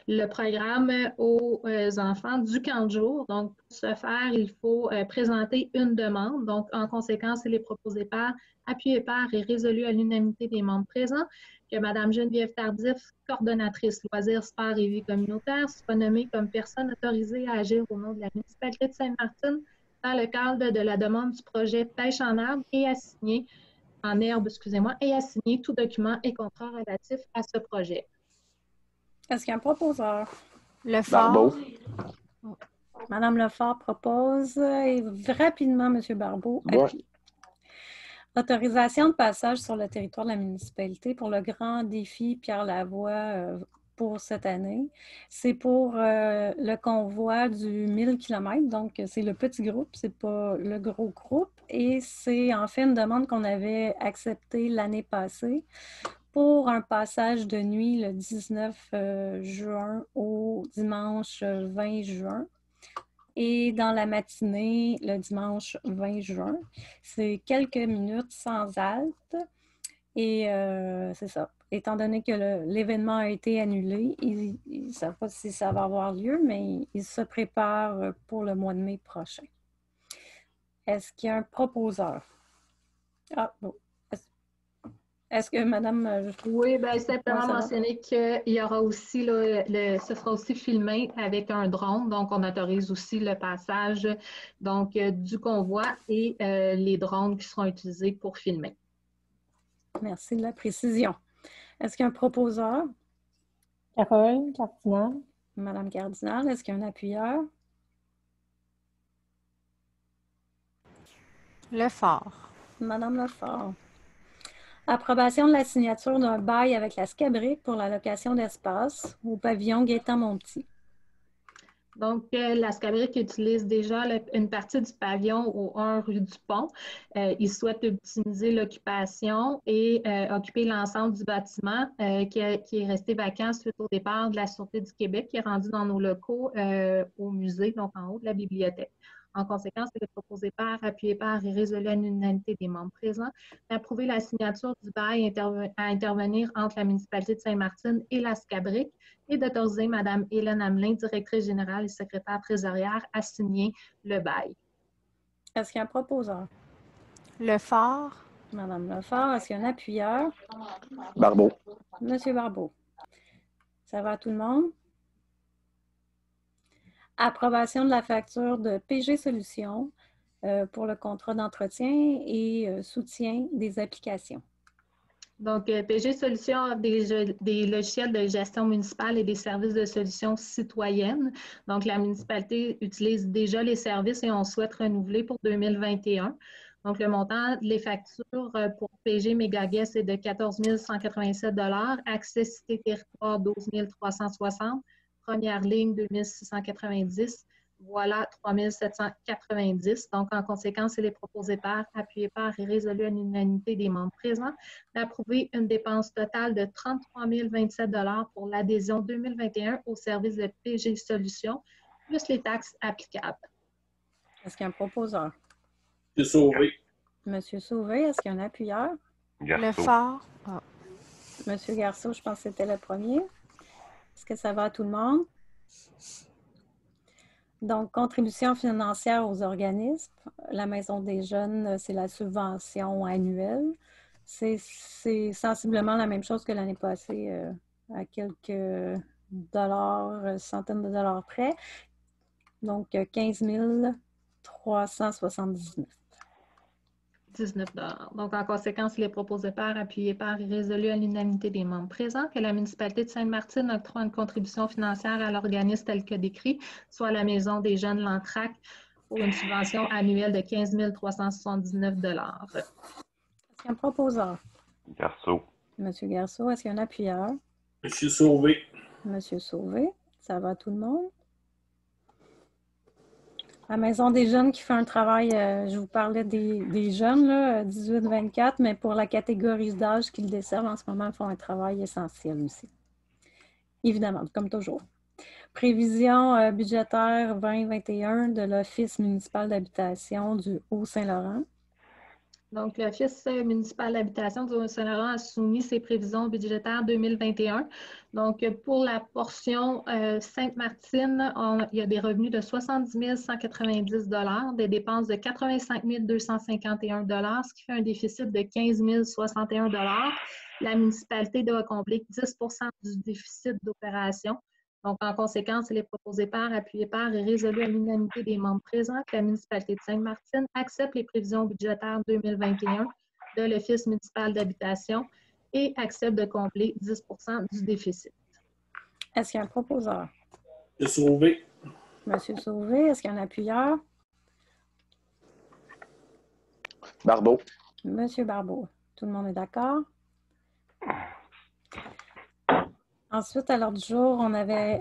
le programme aux enfants du camp de jour. Donc, pour ce faire, il faut présenter une demande. Donc, en conséquence, elle est proposée par, appuyée par et résolue à l'unanimité des membres présents que Mme Geneviève Tardif, coordonnatrice loisirs, sport et vie communautaire, soit nommée comme personne autorisée à agir au nom de la municipalité de Sainte-Martine dans le cadre de la demande du projet Pêche en herbe et à signer tout document et contrat relatif à ce projet. Est-ce qu'il y a un proposeur? Barbeau. Madame Lefort propose et rapidement, M. Barbeau appuie. Autorisation de passage sur le territoire de la municipalité pour le grand défi Pierre Lavoie pour cette année. C'est pour le convoi du 1000 km, donc c'est le petit groupe, c'est pas le gros groupe. Et c'est en fait une demande qu'on avait acceptée l'année passée pour un passage de nuit le 19 juin au dimanche 20 juin. Et dans la matinée, le dimanche 20 juin. C'est quelques minutes sans halte. Et c'est ça. Étant donné que l'événement a été annulé, ils ne savent pas si ça va avoir lieu, mais ils se préparent pour le mois de mai prochain. Est-ce qu'il y a un proposeur? Ah, bon. Est-ce que Madame... Oui, bien, simplement mentionner qu'il y aura aussi, ce sera aussi filmé avec un drone, donc on autorise aussi le passage donc, du convoi et les drones qui seront utilisés pour filmer. Merci de la précision. Est-ce qu'il y a un proposeur? Carole Cardinal. Madame Cardinal, est-ce qu'il y a un appuyeur? Lefort. Madame Lefort. Approbation de la signature d'un bail avec la SCABRIC pour la location d'espace au pavillon Gaétan-Monpetit. Donc, la SCABRIC utilise déjà une partie du pavillon au 1 rue du Pont. Ils souhaitent optimiser l'occupation et occuper l'ensemble du bâtiment qui est resté vacant suite au départ de la Sûreté du Québec, qui est rendu dans nos locaux au musée, donc en haut de la bibliothèque. En conséquence, il est proposé par, appuyé par et résolu à l'unanimité des membres présents d'approuver la signature du bail à intervenir entre la municipalité de Sainte-Martine et la SCABRIC et d'autoriser Mme Hélène Hamelin, directrice générale et secrétaire trésorière, à signer le bail. Est-ce qu'il y a un proposeur? Lefort. Madame Lefort, est-ce qu'il y a un appuyeur? Barbeau. Monsieur Barbeau. Ça va à tout le monde? Approbation de la facture de PG Solutions pour le contrat d'entretien et soutien des applications. Donc, PG Solutions offre des logiciels de gestion municipale et des services de solutions citoyennes. Donc, la municipalité utilise déjà les services et on souhaite renouveler pour 2021. Donc, le montant des factures pour PG Mégaguest est de 14 187 $, Accès-Cité Territoire 12 360 $, Première ligne 2690, voilà 3790. Donc, en conséquence, il est proposé par, appuyé par et résolu à l'unanimité des membres présents d'approuver une dépense totale de 33 027 $ pour l'adhésion 2021 au service de PG Solutions, plus les taxes applicables. Est-ce qu'il y a un proposeur? M. Sauvé. Monsieur Sauvé, est-ce qu'il y a un appuyeur? Garceau. Lefort. Ah. Monsieur Garceau, je pense que c'était le premier. Est-ce que ça va à tout le monde? Donc, contribution financière aux organismes. La Maison des jeunes, c'est la subvention annuelle. C'est sensiblement la même chose que l'année passée, à quelques dollars, centaines de dollars près. Donc, 15 379. 19 $. Donc, en conséquence, il est proposé par, appuyé par et résolu à l'unanimité des membres présents que la municipalité de Sainte-Martine octroie une contribution financière à l'organisme tel que décrit, soit la Maison des jeunes Lantrac, pour une subvention annuelle de 15 379 $. Est-ce qu'il y a un proposeur? Garceau. Monsieur Garceau, est-ce qu'il y a un appuyeur? M. Sauvé. Monsieur Sauvé, ça va à tout le monde? La Maison des jeunes qui fait un travail, je vous parlais des jeunes, là, 18-24, mais pour la catégorie d'âge qu'ils desservent en ce moment, ils font un travail essentiel aussi. Évidemment, comme toujours. Prévision budgétaire 2021 de l'Office municipal d'habitation du Haut-Saint-Laurent. Donc, l'Office municipal d'habitation du Haut-Saint-Laurent a soumis ses prévisions budgétaires 2021. Donc, pour la portion Sainte-Martine, il y a des revenus de 70 190 $, des dépenses de 85 251 $, ce qui fait un déficit de 15 061 $. La municipalité doit combler 10 du déficit d'opération. Donc, en conséquence, il est proposé par, appuyé par et résolu à l'unanimité des membres présents que la municipalité de Sainte-Martine accepte les prévisions budgétaires 2021 de l'Office municipal d'habitation et accepte de combler 10 du déficit. Est-ce qu'il y a un proposeur? M. Sauvé. Monsieur Sauvé, est-ce qu'il y a un appuyeur? Barbeau. Monsieur Barbeau. Tout le monde est d'accord? Ensuite, à l'ordre du jour, on avait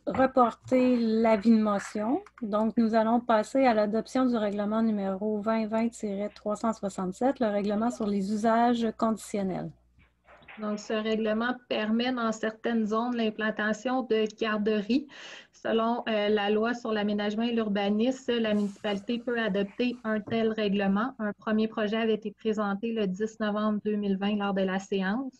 reporté l'avis de motion. Donc, nous allons passer à l'adoption du règlement numéro 2020-367, le règlement sur les usages conditionnels. Donc, ce règlement permet dans certaines zones l'implantation de garderies. Selon la loi sur l'aménagement et l'urbanisme, la municipalité peut adopter un tel règlement. Un premier projet avait été présenté le 10 novembre 2020 lors de la séance.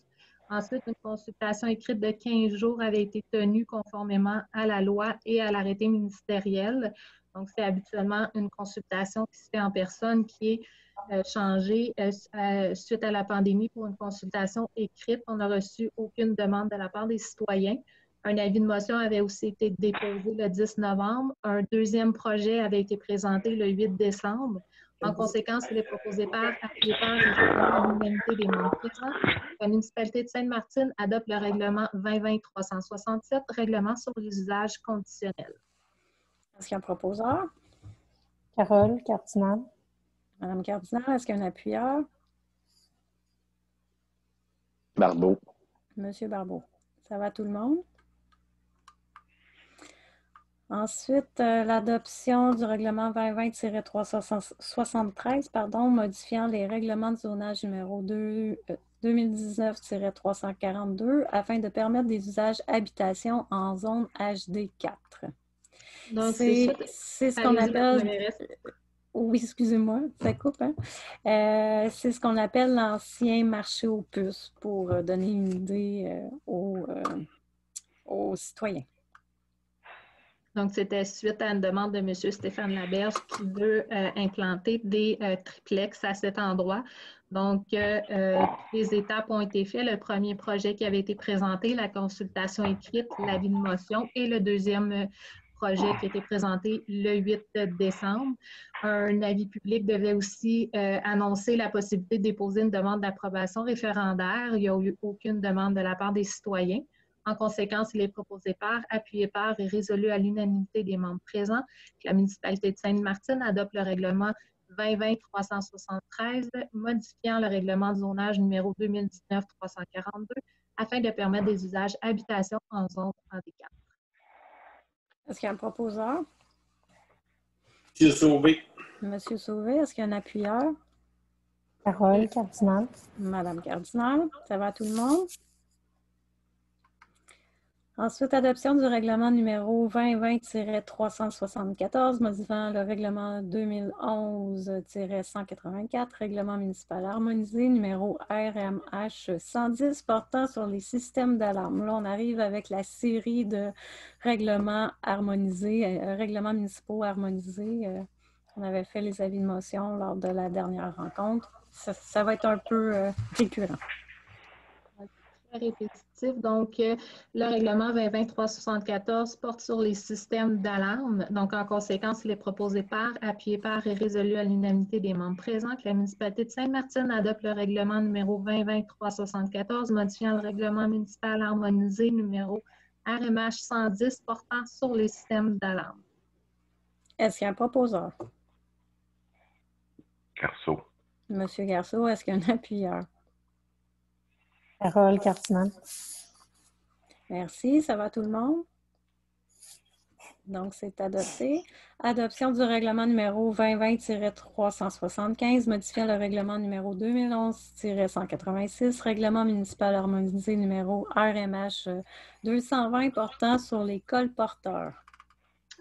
Ensuite, une consultation écrite de 15 jours avait été tenue conformément à la loi et à l'arrêté ministériel. Donc, c'est habituellement une consultation qui se fait en personne qui est changée suite à la pandémie pour une consultation écrite. On n'a reçu aucune demande de la part des citoyens. Un avis de motion avait aussi été déposé le 10 novembre. Un deuxième projet avait été présenté le 8 décembre. En conséquence, il est proposé par, appuyé par et résolu à l'unanimité des membres présents. La municipalité de Sainte-Martine adopte le règlement 2020-367, règlement sur les usages conditionnels. Est-ce qu'il y a un proposeur? Carole Cardinal. Madame Cardinal, est-ce qu'il y a un appuyeur? Barbeau. Monsieur Barbeau. Ça va tout le monde? Ensuite, l'adoption du règlement 2020-373, modifiant les règlements de zonage numéro 2019-342 afin de permettre des usages habitation en zone HD4. Donc, c'est ce qu'on appelle... Oui, excusez-moi, ça coupe. Hein? C'est ce qu'on appelle l'ancien marché aux puces pour donner une idée aux citoyens. Donc, c'était suite à une demande de M. Stéphane Laberge qui veut implanter des triplex à cet endroit. Donc, les étapes ont été faites. Le premier projet qui avait été présenté, la consultation écrite, l'avis de motion, et le deuxième projet qui a été présenté le 8 décembre. Un avis public devait aussi annoncer la possibilité de déposer une demande d'approbation référendaire. Il n'y a eu aucune demande de la part des citoyens. En conséquence, il est proposé par, appuyé par et résolu à l'unanimité des membres présents que la municipalité de Sainte-Martine adopte le règlement 2020-373, modifiant le règlement de zonage numéro 2019-342 afin de permettre des usages habitation en zone handicap. Est-ce qu'il y a un proposeur? M. Sauvé. Monsieur Sauvé, est-ce qu'il y a un appuyeur? Carole Cardinal. Madame Cardinal, ça va tout le monde? Ensuite, adoption du règlement numéro 2020-374, modifiant le règlement 2011-184, règlement municipal harmonisé numéro RMH 110, portant sur les systèmes d'alarme. Là, on arrive avec la série de règlements harmonisés, règlements municipaux harmonisés. On avait fait les avis de motion lors de la dernière rencontre. Ça va être un peu récurrent. Répétitif. Donc, le règlement 2020-374 porte sur les systèmes d'alarme. Donc, en conséquence, il est proposé par, appuyé par et résolu à l'unanimité des membres présents que la municipalité de Sainte-Martine adopte le règlement numéro 2020-374, modifiant le règlement municipal harmonisé numéro RMH 110 portant sur les systèmes d'alarme. Est-ce qu'il y a un proposeur? Garceau. Monsieur Garceau, est-ce qu'il y a un appuyeur? Carole Cardinal. Merci. Ça va tout le monde? Donc, c'est adopté. Adoption du règlement numéro 2020-375, modifiant le règlement numéro 2011-186, règlement municipal harmonisé numéro RMH 220 portant sur les colporteurs.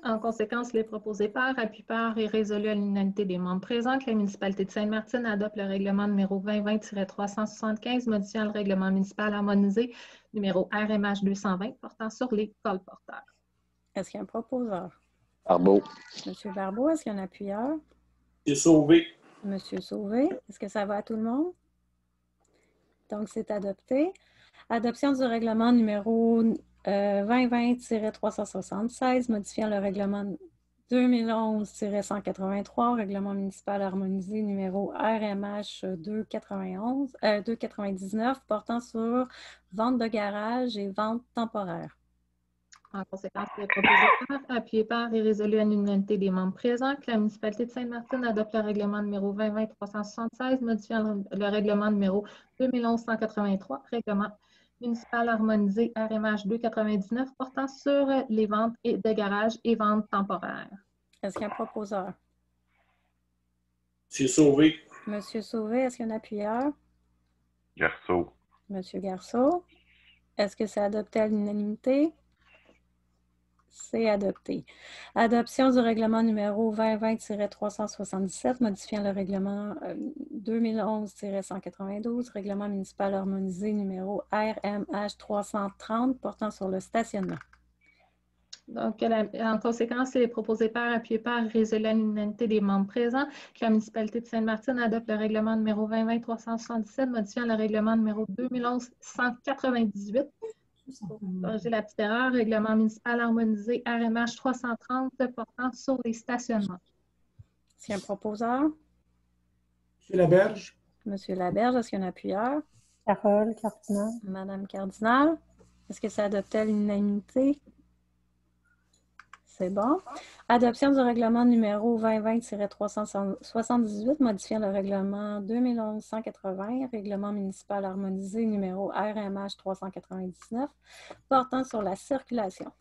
En conséquence, les proposés par, appuyés par et résolus à l'unanimité des membres présents que la municipalité de Sainte-Martine adopte le règlement numéro 2020-375, modifiant le règlement municipal harmonisé numéro RMH 220 portant sur les colporteurs. Est-ce qu'il y a un proposeur? Barbeau. Monsieur Barbeau, est-ce qu'il y a un appuyeur? M. Sauvé. Monsieur Sauvé, est-ce que ça va à tout le monde? Donc, c'est adopté. Adoption du règlement numéro 2020-376, modifiant le règlement 2011-183, règlement municipal harmonisé numéro RMH 299, portant sur vente de garage et vente temporaire. En conséquence, les proposés par, appuyés par et résolus à l'unanimité des membres présents que la municipalité de Sainte-Martine adopte le règlement numéro 2020-376, modifiant le règlement numéro 2011-183, règlement municipal harmonisé RMH 299 portant sur les ventes de garage et ventes temporaires. Est-ce qu'il y a un proposeur? M. Sauvé. Monsieur Sauvé, est-ce qu'il y a un appuyeur? Garceau. Monsieur Garceau, est-ce que c'est adopté à l'unanimité? C'est adopté. Adoption du règlement numéro 2020-377, modifiant le règlement 2011-192, règlement municipal harmonisé numéro RMH 330, portant sur le stationnement. Donc, en conséquence, il est proposé par, appuyé par, résolu à l'unanimité des membres présents que la municipalité de Sainte-Martine adopte le règlement numéro 2020-377, modifiant le règlement numéro 2011-198. Pour corriger la petite erreur, règlement municipal harmonisé RMH 330 portant sur les stationnements. Est-ce qu'il y a un proposeur? M. Laberge. Monsieur Laberge, est-ce qu'il y a un appuyeur? Carole Cardinal. Madame Cardinal, est-ce que c'est adopté à l'unanimité? C'est bon. Adoption du règlement numéro 2020-378, modifiant le règlement 2011-180, règlement municipal harmonisé numéro RMH 399, portant sur la circulation.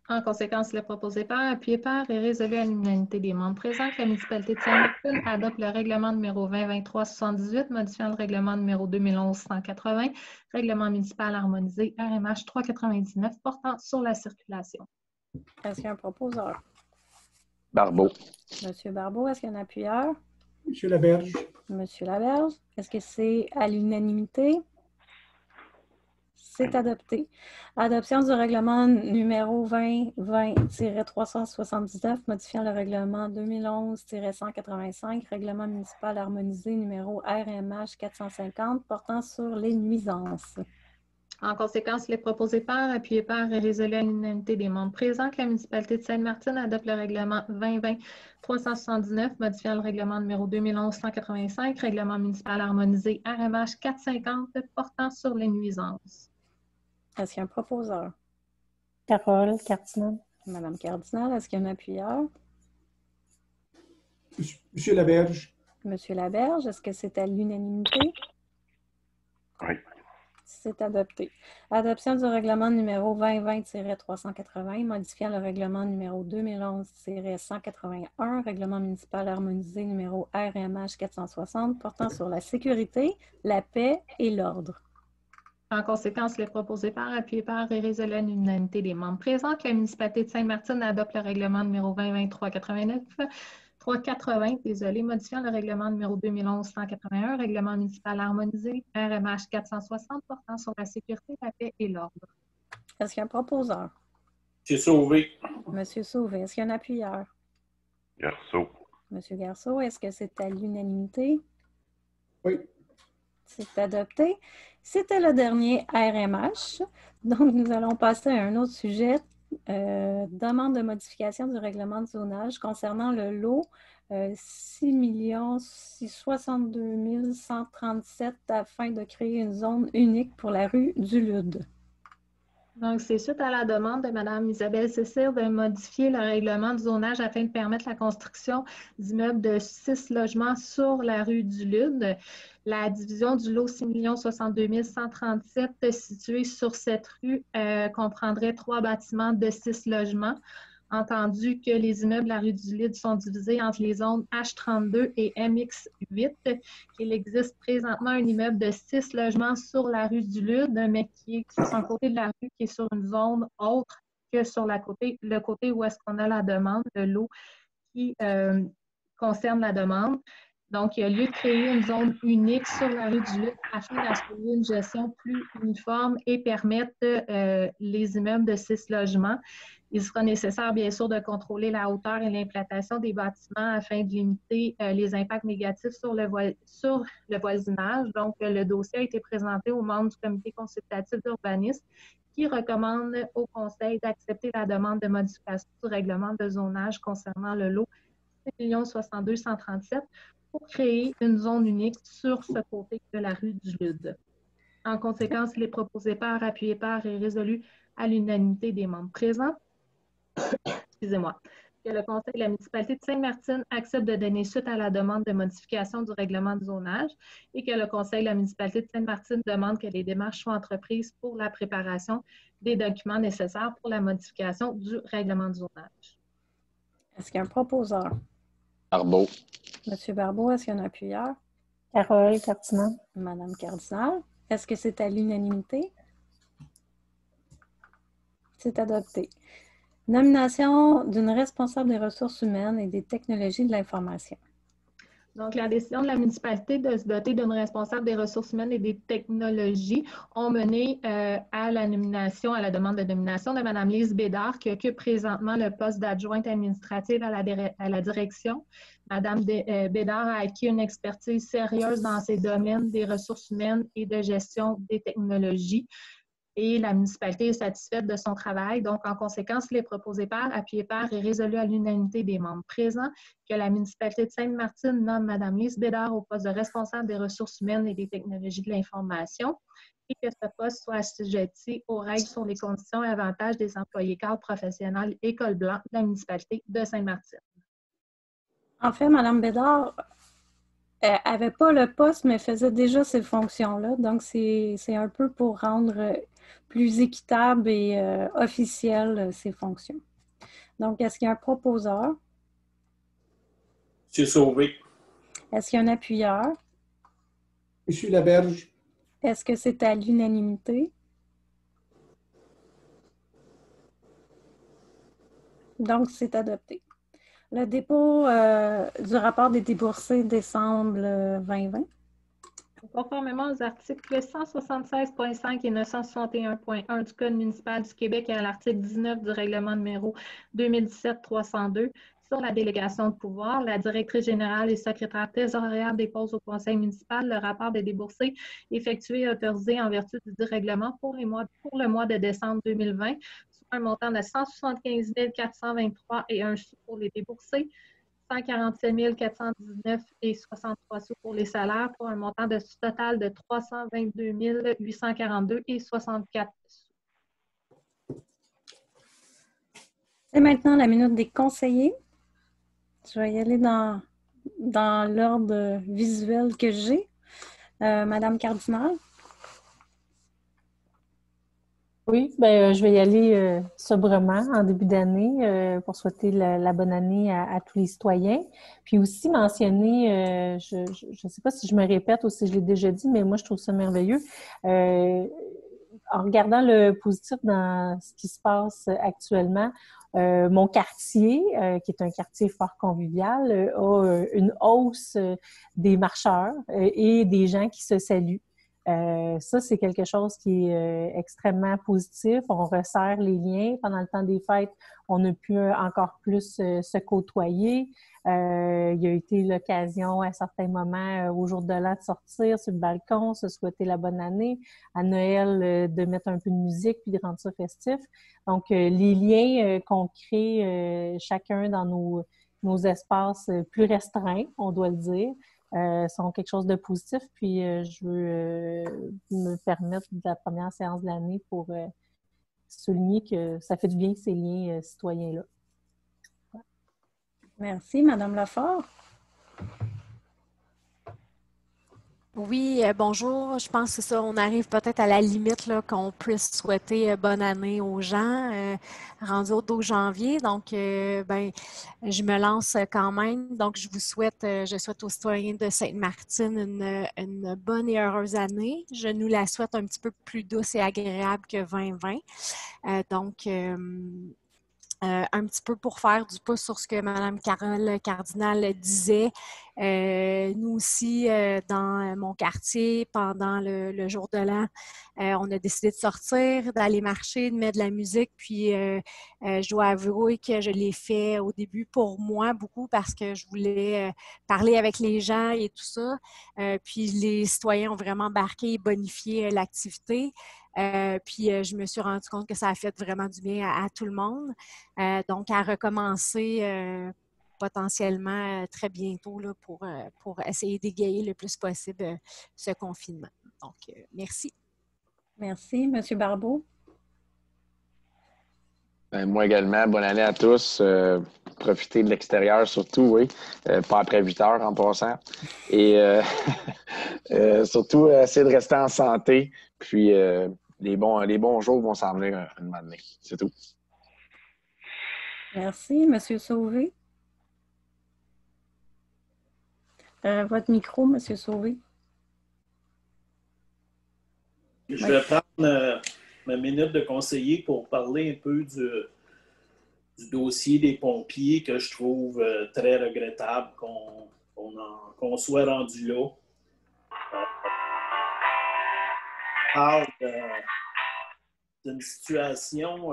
En conséquence, le proposé par, appuyé par et résolu à l'unanimité des membres présents que la municipalité de Sainte-Martine adopte le règlement numéro 2023-78, modifiant le règlement numéro 2011-180, règlement municipal harmonisé RMH 399, portant sur la circulation. Est-ce qu'il y a un proposeur? Barbeau. Monsieur Barbeau, est-ce qu'il y a un appuyeur? M. Laberge. Monsieur Laberge, est-ce que c'est à l'unanimité? C'est adopté. Adoption du règlement numéro 2020-379, modifiant le règlement 2011-185, règlement municipal harmonisé numéro RMH 450, portant sur les nuisances. En conséquence, les proposés par, appuyés par et résolus à l'unanimité des membres présents que la municipalité de Sainte-Martine adopte le règlement 2020-379, modifiant le règlement numéro 2011-185, règlement municipal harmonisé RMH 450, portant sur les nuisances. Est-ce qu'il y a un proposeur? Carole Cardinal. Madame Cardinal, est-ce qu'il y a un appuyeur? M. Laberge. Monsieur Laberge, est-ce que c'est à l'unanimité? Oui. C'est adopté. Adoption du règlement numéro 2020-380, modifiant le règlement numéro 2011-181, règlement municipal harmonisé numéro RMH 460, portant sur la sécurité, la paix et l'ordre. En conséquence, les proposés par, appuyés par et résolus à l'unanimité des membres présents que la municipalité de Sainte-Martine adopte le règlement numéro 380, modifiant le règlement numéro 2011-181, règlement municipal harmonisé RMH 460 portant sur la sécurité, la paix et l'ordre. Est-ce qu'il y a un proposeur? M. Sauvé. Monsieur Sauvé, est-ce qu'il y a un appuyeur? Garceau. Monsieur Garceau, est-ce que c'est à l'unanimité? Oui. C'est adopté. C'était le dernier RMH. Donc, nous allons passer à un autre sujet. Demande de modification du règlement de zonage concernant le lot 6 062 137 afin de créer une zone unique pour la rue du Lude. Donc, c'est suite à la demande de Mme Isabelle Cécile de modifier le règlement de zonage afin de permettre la construction d'immeubles de 6 logements sur la rue du Lude. La division du lot 6 062 137 situé sur cette rue comprendrait 3 bâtiments de 6 logements. entendu que les immeubles à la rue du Lide sont divisés entre les zones H32 et MX8, qu'il existe présentement un immeuble de 6 logements sur la rue du Lide, mais qui est sur un côté de la rue qui est sur une zone autre que sur le côté où est-ce qu'on a la demande, le lot qui concerne la demande. Donc, il y a lieu de créer une zone unique sur la rue du Luc afin d'assurer une gestion plus uniforme et permettre les immeubles de 6 logements. Il sera nécessaire, bien sûr, de contrôler la hauteur et l'implantation des bâtiments afin de limiter les impacts négatifs sur le voisinage. Donc, le dossier a été présenté aux membres du comité consultatif d'urbanisme qui recommande au Conseil d'accepter la demande de modification du règlement de zonage concernant le lot 7 62 137 pour créer une zone unique sur ce côté de la rue du Lude. En conséquence, il est proposé par, appuyé par et résolu à l'unanimité des membres présents. Excusez-moi. Que le Conseil de la municipalité de Sainte-Martine accepte de donner suite à la demande de modification du règlement de zonage et que le Conseil de la municipalité de Sainte-Martine demande que les démarches soient entreprises pour la préparation des documents nécessaires pour la modification du règlement de zonage. Est-ce qu'il y a un proposeur? Barbeau. Monsieur Barbeau, est-ce qu'il y a un appuyeur? Carole Cardinal. Madame Cardinal, est-ce que c'est à l'unanimité? C'est adopté. Nomination d'une responsable des ressources humaines et des technologies de l'information. Donc, la décision de la municipalité de se doter d'une responsable des ressources humaines et des technologies ont mené à la demande de nomination de Mme Lise Bédard, qui occupe présentement le poste d'adjointe administrative à la direction. Mme Bédard a acquis une expertise sérieuse dans ces domaines des ressources humaines et de gestion des technologies. Et la municipalité est satisfaite de son travail. Donc, en conséquence, il est proposé par, appuyé par et résolu à l'unanimité des membres présents que la municipalité de Sainte-Martine nomme Mme Lise Bédard au poste de responsable des ressources humaines et des technologies de l'information et que ce poste soit assujetti aux règles sur les conditions et avantages des employés cadres professionnels et col blanc de la municipalité de Sainte-Martine. En fait, Mme Bédard n'avait pas le poste, mais faisait déjà ces fonctions-là. Donc, c'est un peu pour rendre plus équitable et officielle ces fonctions. Donc, est-ce qu'il y a un proposeur? M. Sauvé. Est-ce qu'il y a un appuyeur? M. Laberge. Est-ce que c'est à l'unanimité? Donc, c'est adopté. Le dépôt du rapport des déboursés décembre 2020. Conformément aux articles 176.5 et 961.1 du Code municipal du Québec et à l'article 19 du règlement numéro 2017-302 sur la délégation de pouvoir, la directrice générale et secrétaire trésorière dépose au conseil municipal le rapport des déboursés effectués et autorisés en vertu du règlement pour le mois de décembre 2020, sur un montant de 175 423 et 1 sou pour les déboursés, 147 419 et 63 sous pour les salaires, pour un montant de total de 322 842 et 64 sous. C'est maintenant la minute des conseillers. Je vais y aller dans l'ordre visuel que j'ai. Madame Cardinal. Oui, je vais y aller sobrement en début d'année pour souhaiter la bonne année à tous les citoyens. Puis aussi mentionner, je ne sais pas si je me répète ou si je l'ai déjà dit, mais moi je trouve ça merveilleux. En regardant le positif dans ce qui se passe actuellement, mon quartier, qui est un quartier fort convivial, a une hausse des marcheurs et des gens qui se saluent. Ça, c'est quelque chose qui est extrêmement positif. On resserre les liens. Pendant le temps des fêtes, on a pu encore plus se côtoyer. Il y a été l'occasion à certains moments au jour de l'an de sortir sur le balcon, se souhaiter la bonne année, à Noël de mettre un peu de musique puis de rendre ça festif. Donc, les liens qu'on crée chacun dans nos espaces plus restreints, on doit le dire, sont quelque chose de positif. Puis, je veux me permettre de la première séance de l'année pour souligner que ça fait du bien ces liens citoyens-là. Merci, Madame Lafort. Oui, bonjour. Je pense que c'est ça. On arrive peut-être à la limite là, qu'on puisse souhaiter bonne année aux gens, rendu au 12 janvier. Donc, je me lance quand même. Donc, je souhaite aux citoyens de Sainte-Martine une bonne et heureuse année. Je nous la souhaite un petit peu plus douce et agréable que 2020. Un petit peu pour faire du pouce sur ce que Mme Carole Cardinal disait. Nous aussi, dans mon quartier, pendant le jour de l'an, on a décidé de sortir, d'aller marcher, de mettre de la musique. Puis, je dois avouer que je l'ai fait au début pour moi beaucoup parce que je voulais parler avec les gens et tout ça. Puis, les citoyens ont vraiment embarqué et bonifié l'activité. Puis, je me suis rendu compte que ça a fait vraiment du bien à tout le monde. Donc, à recommencer potentiellement très bientôt là, pour essayer d'égayer le plus possible ce confinement. Donc, merci. Merci. Monsieur Barbeau? Moi également, bonne année à tous. Profitez de l'extérieur surtout, oui. Pas après 8 heures en passant. Et surtout, essayer de rester en santé. Puis, les bons jours vont s'en venir une moment donné. C'est tout. Merci. Monsieur Sauvé? Votre micro, Monsieur Sauvé. Je vais prendre ma minute de conseiller pour parler un peu du dossier des pompiers que je trouve très regrettable qu'on soit rendu là. On parle d'une situation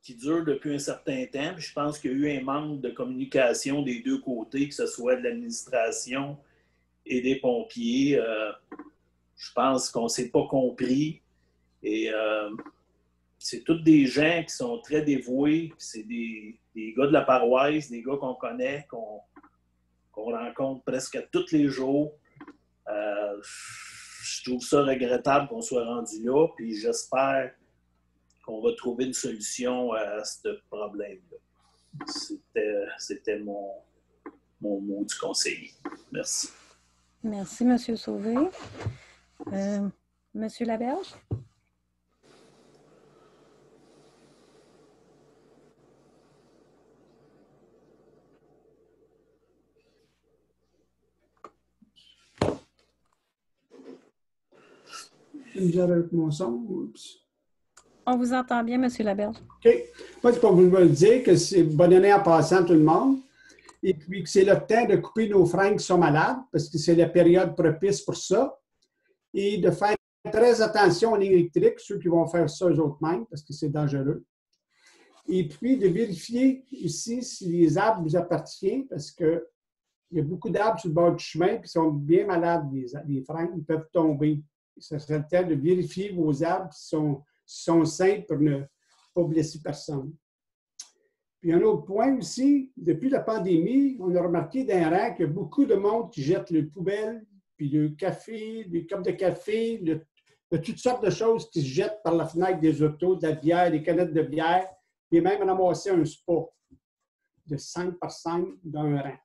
qui dure depuis un certain temps. Puis je pense qu'il y a eu un manque de communication des deux côtés, que ce soit de l'administration et des pompiers. Je pense qu'on ne s'est pas compris. Et c'est tous des gens qui sont très dévoués. C'est des gars de la paroisse, des gars qu'on connaît, qu'on rencontre presque tous les jours. Je trouve ça regrettable qu'on soit rendu là. Puis j'espère qu'on va trouver une solution à ce problème-là. C'était mon mot du conseiller. Merci. Merci, Monsieur Sauvé. Monsieur Laberge? Vous avez avec mon son? Oups. On vous entend bien, Monsieur Laberge. OK. Moi, c'est pour vous le dire que c'est bonne année en passant tout le monde. Et puis que c'est le temps de couper nos freins qui sont malades, parce que c'est la période propice pour ça. Et de faire très attention aux lignes électriques, ceux qui vont faire ça eux autres mêmes, parce que c'est dangereux. Et puis de vérifier ici si les arbres vous appartiennent, parce qu'il y a beaucoup d'arbres sur le bord du chemin qui sont bien malades, les freins, ils peuvent tomber. Ça serait le temps de vérifier vos arbres qui sont sains pour ne pas blesser personne. Puis un autre point aussi, depuis la pandémie, on a remarqué d'un rang qu'il y a beaucoup de monde qui jette les poubelles, puis le café, les copes de café, il y a toutes sortes de choses qui se jettent par la fenêtre des autos, de la bière, des canettes de bière, et même ramasser un spa de 5 par 5 d'un rang.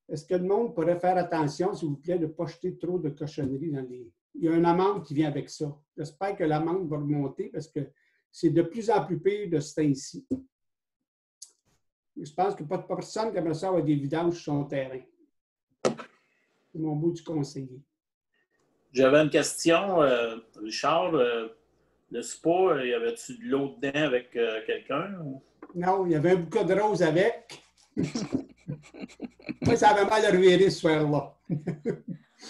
Est-ce que le monde pourrait faire attention, s'il vous plaît, de ne pas jeter trop de cochonneries dans les... Il y a une amende qui vient avec ça. J'espère que l'amende va remonter parce que c'est de plus en plus pire de ce temps-ci. Je pense que pas de personne qui aimerait ça avoir des vidanges sur son terrain. C'est mon bout du conseiller. J'avais une question, Richard. Le spa, y avait-tu de l'eau dedans avec quelqu'un? Ou? Non, il y avait un bouquet de roses avec. Moi, ça avait mal reviré ce soir-là.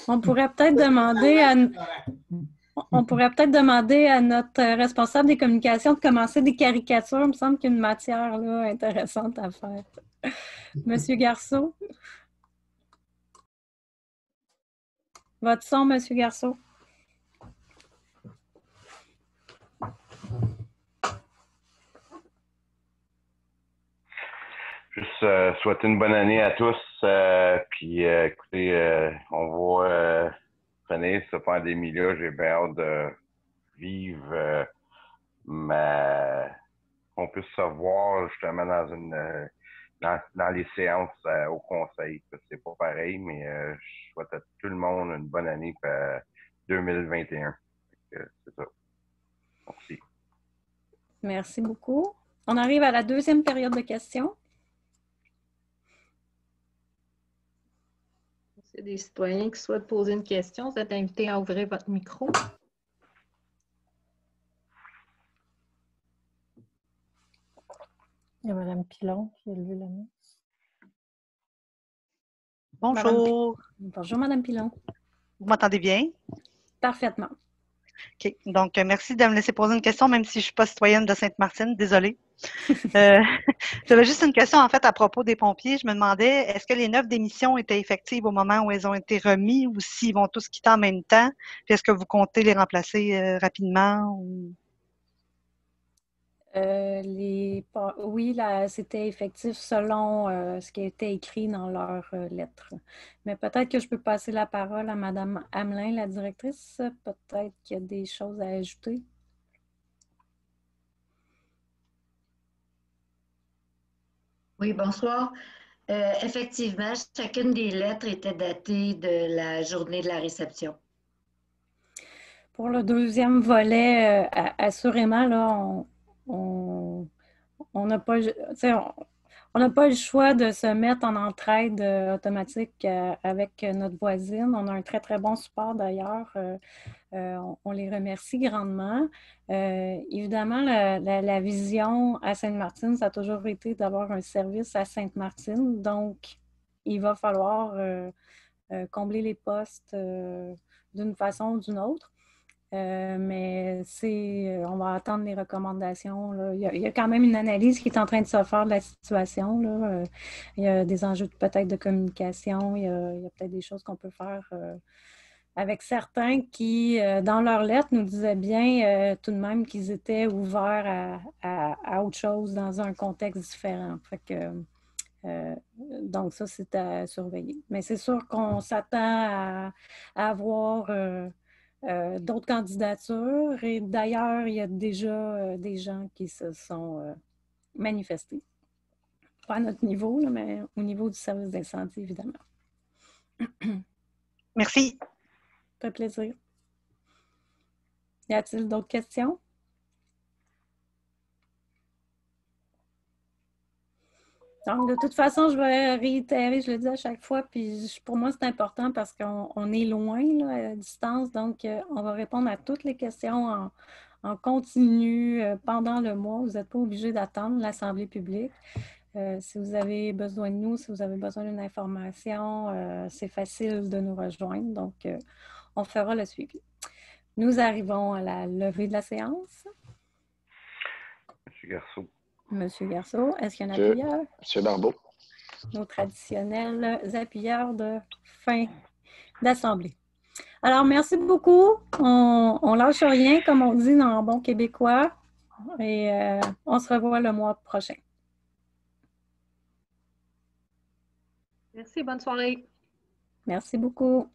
On pourrait peut-être demander à notre responsable des communications de commencer des caricatures. Il me semble qu'il y a une matière là, intéressante à faire. Monsieur Garceau? Votre son, Monsieur Garceau? Juste souhaiter une bonne année à tous. Puis écoutez, on va finir cette pandémie-là. J'ai bien hâte de vivre qu'on puisse se voir justement dans les séances au conseil. C'est pas pareil, mais je souhaite à tout le monde une bonne année 2021. C'est ça. Merci. Merci beaucoup. On arrive à la deuxième période de questions. S'il y a des citoyens qui souhaitent poser une question, vous êtes invités à ouvrir votre micro. Il y a Mme Pilon qui a levé la main. Bonjour. Bonjour, Mme Pilon. Vous m'entendez bien? Parfaitement. OK. Donc, merci de me laisser poser une question, même si je ne suis pas citoyenne de Sainte-Martine. Désolée. J'avais juste une question, en fait, à propos des pompiers. Je me demandais, est-ce que les 9 démissions étaient effectives au moment où elles ont été remises ou s'ils vont tous quitter en même temps? Puis est-ce que vous comptez les remplacer rapidement? Ou... Oui, c'était effectif selon ce qui a été écrit dans leur lettre. Mais peut-être que je peux passer la parole à Mme Hamelin, la directrice. Peut-être qu'il y a des choses à ajouter. Oui, bonsoir. Effectivement, chacune des lettres était datée de la journée de la réception. Pour le deuxième volet, assurément, là, on n'a pas, on n'a pas le choix de se mettre en entraide automatique avec notre voisine. On a un très, très bon support d'ailleurs. On les remercie grandement. Évidemment, la vision à Sainte-Martine, ça a toujours été d'avoir un service à Sainte-Martine. Donc, il va falloir combler les postes d'une façon ou d'une autre. Mais on va attendre les recommandations. Là. Il y a quand même une analyse qui est en train de se faire de la situation. Là. Il y a des enjeux peut-être de communication. Il y a peut-être des choses qu'on peut faire avec certains qui, dans leur lettre, nous disaient bien tout de même qu'ils étaient ouverts à autre chose dans un contexte différent. Fait que, donc, ça, c'est à surveiller. Mais c'est sûr qu'on s'attend à avoir d'autres candidatures. Et d'ailleurs, il y a déjà des gens qui se sont manifestés. Pas à notre niveau, là, mais au niveau du service d'incendie, évidemment. Merci. Ça fait plaisir. Y a-t-il d'autres questions? Donc, de toute façon, je vais réitérer, je le dis à chaque fois, puis pour moi, c'est important parce qu'on est loin, là, à distance, donc on va répondre à toutes les questions en continu pendant le mois. Vous n'êtes pas obligé d'attendre l'Assemblée publique. Si vous avez besoin de nous, si vous avez besoin d'une information, c'est facile de nous rejoindre, donc on fera le suivi. Nous arrivons à la levée de la séance. Monsieur Garceau. Monsieur Garceau, est-ce qu'il y a un appuyeur? Monsieur Barbeau. Nos traditionnels appuyeurs de fin d'Assemblée. Alors, merci beaucoup. On lâche rien, comme on dit dans bon québécois. Et on se revoit le mois prochain. Merci, bonne soirée. Merci beaucoup.